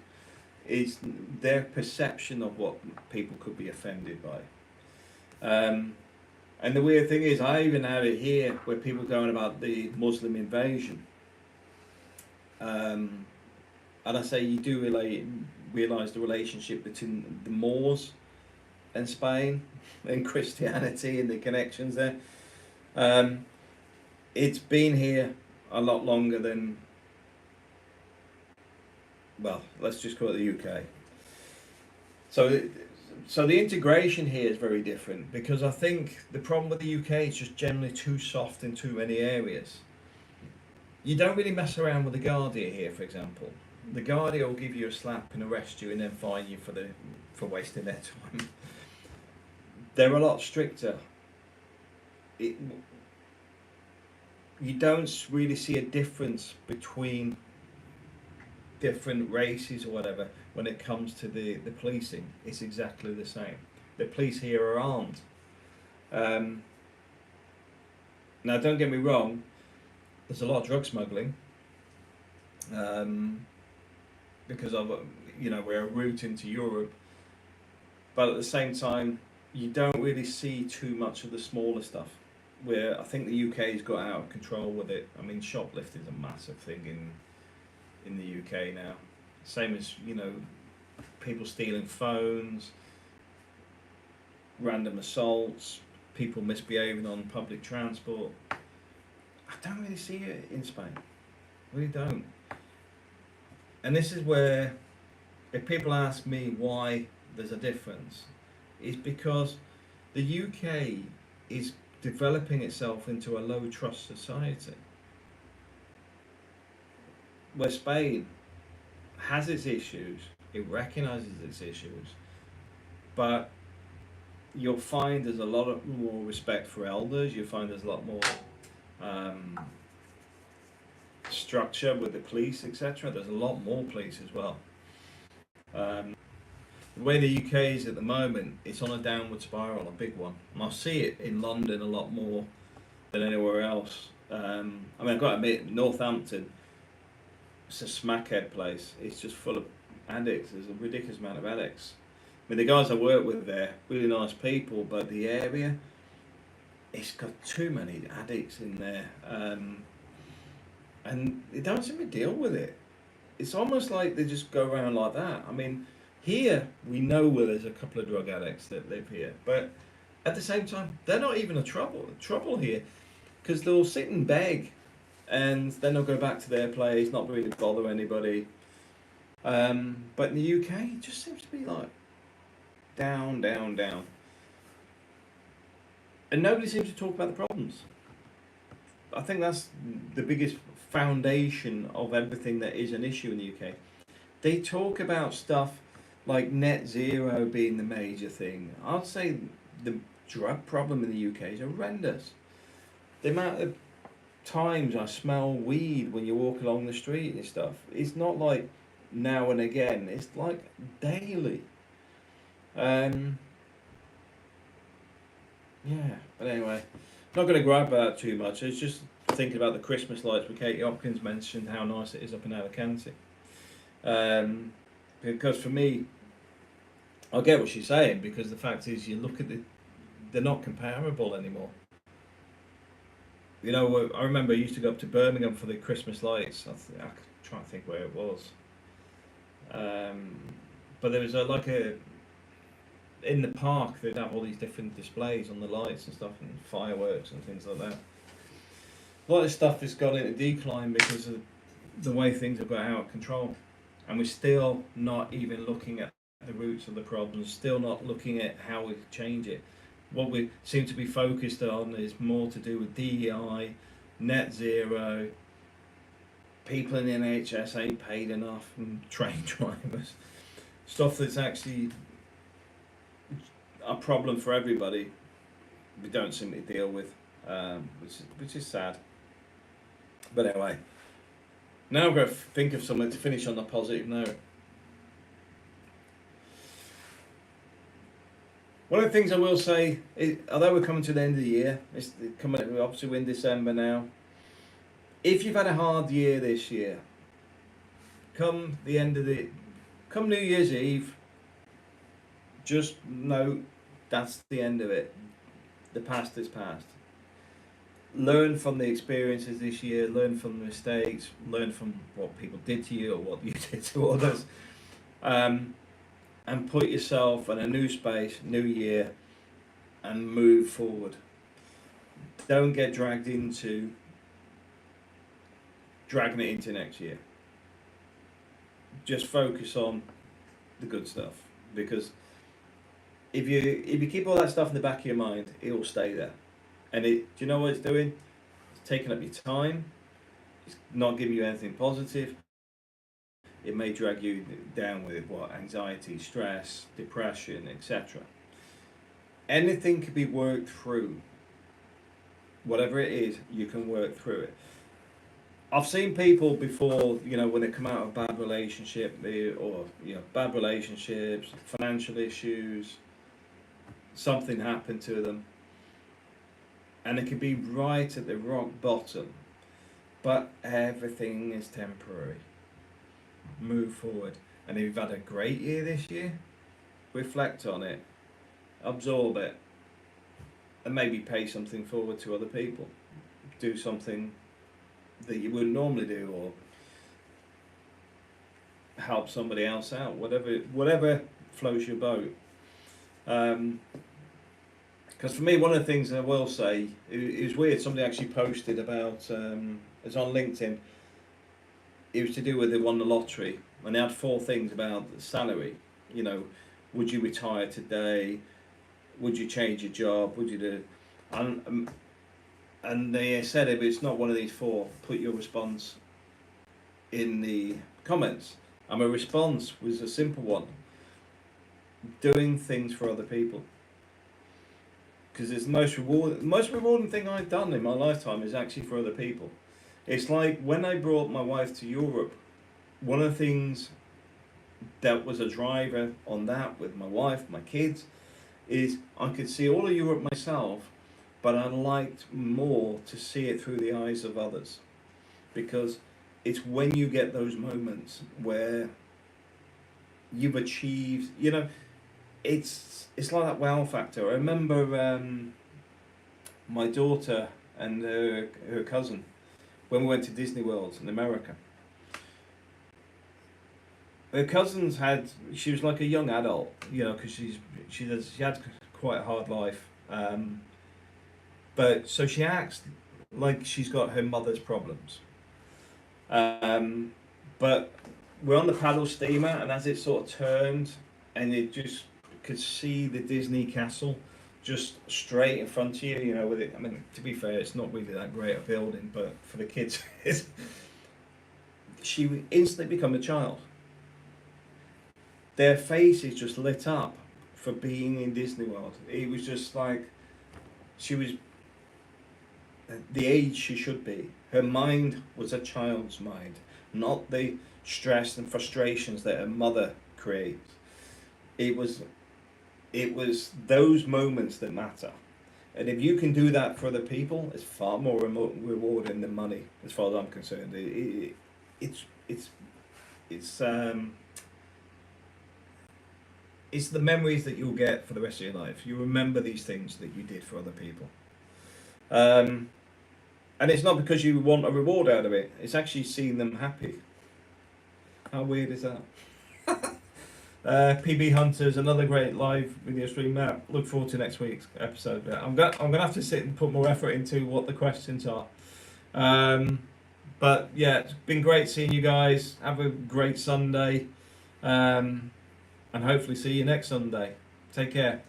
It's their perception of what people could be offended by. And the weird thing is, I even have it here where people are going about the Muslim invasion. And I say you do realise the relationship between the Moors and Spain and Christianity and the connections there. It's been here a lot longer than, well, let's just call it the UK. So the integration here is very different because I think the problem with the UK is just generally too soft in too many areas. You don't really mess around with the Guardia here, for example. The Guardia will give you a slap and arrest you and then fine you for wasting their time. They're a lot stricter. You don't really see a difference between different races or whatever when it comes to the policing. It's exactly the same. The police here are armed. Now, don't get me wrong, there's a lot of drug smuggling because of, we're a route into Europe, but at the same time, you don't really see too much of the smaller stuff. Where I think the UK's got out of control with it. I mean, shoplifting is a massive thing in the UK now. Same as, people stealing phones, random assaults, people misbehaving on public transport. I don't really see it in Spain. I really don't. And this is where, if people ask me why there's a difference, it's because the UK is developing itself into a low trust society, where Spain has its issues, it recognises its issues, but you'll find there's a lot of more respect for elders. You'll find there's a lot more structure with the police, etc. There's a lot more police as well. The way the UK is at the moment, it's on a downward spiral, a big one. And I see it in London a lot more than anywhere else. I've got to admit, Northampton, it's a smackhead place. It's just full of addicts. There's a ridiculous amount of addicts. I mean, the guys I work with there, really nice people, but the area, it's got too many addicts in there. And they don't seem to deal with it. It's almost like they just go around like that. I mean, here, we know where there's a couple of drug addicts that live here, but at the same time, they're not even a trouble here, because they'll sit and beg, and then they'll go back to their place, not really bother anybody. But in the UK, it just seems to be like down, down, down. And nobody seems to talk about the problems. I think that's the biggest foundation of everything that is an issue in the UK. They talk about stuff like net zero being the major thing. I'd say the drug problem in the UK is horrendous. The amount of times I smell weed when you walk along the street and stuff, it's not like now and again, it's like daily. Yeah, but anyway, not going to grab about too much. It's just thinking about the Christmas lights where Katie Hopkins mentioned how nice it is up in Alicante. Because for me, I get what she's saying, because the fact is, you look at they're not comparable anymore. I remember I used to go up to Birmingham for the Christmas lights. I try to think where it was. But there was in the park, they'd have all these different displays on the lights and stuff, and fireworks and things like that. A lot of stuff has gone into decline because of the way things have got out of control. and we're still not even looking at the roots of the problems, still not looking at how we change it. What we seem to be focused on is more to do with DEI, net zero, people in the NHS ain't paid enough, and train drivers, stuff that's actually a problem for everybody. We don't seem to deal with, which is sad. But anyway, now I'm going to think of something to finish on a positive note. One of the things I will say is, although we're coming to the end of the year, it's coming. Obviously, we're in December now. If you've had a hard year this year, come New Year's Eve, just know that's the end of it. The past is past. Learn from the experiences this year, learn from the mistakes, learn from what people did to you or what you did to others, and put yourself in a new space, new year, and move forward. Don't get dragging it into next year. Just focus on the good stuff, because if you keep all that stuff in the back of your mind, it will stay there. And do you know what it's doing? It's taking up your time. It's not giving you anything positive. It may drag you down with anxiety, stress, depression, etc. Anything can be worked through. Whatever it is, you can work through it. I've seen people before, when they come out of bad relationship, bad relationships, financial issues, something happened to them, and it could be right at the rock bottom, but everything is temporary. Move forward. And if you've had a great year this year, reflect on it, absorb it, and maybe pay something forward to other people. Do something that you wouldn't normally do, or help somebody else out, whatever floats your boat. Because for me, one of the things I will say, it was weird, somebody actually posted about, it's on LinkedIn, it was to do with they won the lottery, and they had 4 things about the salary. Would you retire today? Would you change your job? Would you do? And they said, if it's not one of these 4, put your response in the comments. And my response was a simple one: doing things for other people. Because it's the most rewarding thing I've done in my lifetime is actually for other people. It's like when I brought my wife to Europe, one of the things that was a driver on that with my wife, my kids, is I could see all of Europe myself, but I liked more to see it through the eyes of others. Because it's when you get those moments where you've achieved, it's like that wow factor. I remember my daughter and her cousin, when we went to Disney World in America. Her cousins she was like a young adult, because she had quite a hard life. But so she acts like she's got her mother's problems. But we're on the paddle steamer, and as it sort of turned, and it just could see the Disney castle just straight in front of you, with it. I mean, to be fair, it's not really that great a building, but for the kids, she would instantly become a child. Their faces just lit up for being in Disney World. It was just like she was the age she should be. Her mind was a child's mind, not the stress and frustrations that her mother creates. It was those moments that matter. And if you can do that for other people, it's far more rewarding than money, as far as I'm concerned. It's the memories that you'll get for the rest of your life. You remember these things that you did for other people. And it's not because you want a reward out of it. It's actually seeing them happy. How weird is that? PB Hunters, another great live video stream. Look forward to next week's episode. I'm gonna have to sit and put more effort into what the questions are. But yeah, it's been great seeing you guys. Have a great Sunday, and hopefully see you next Sunday. Take care.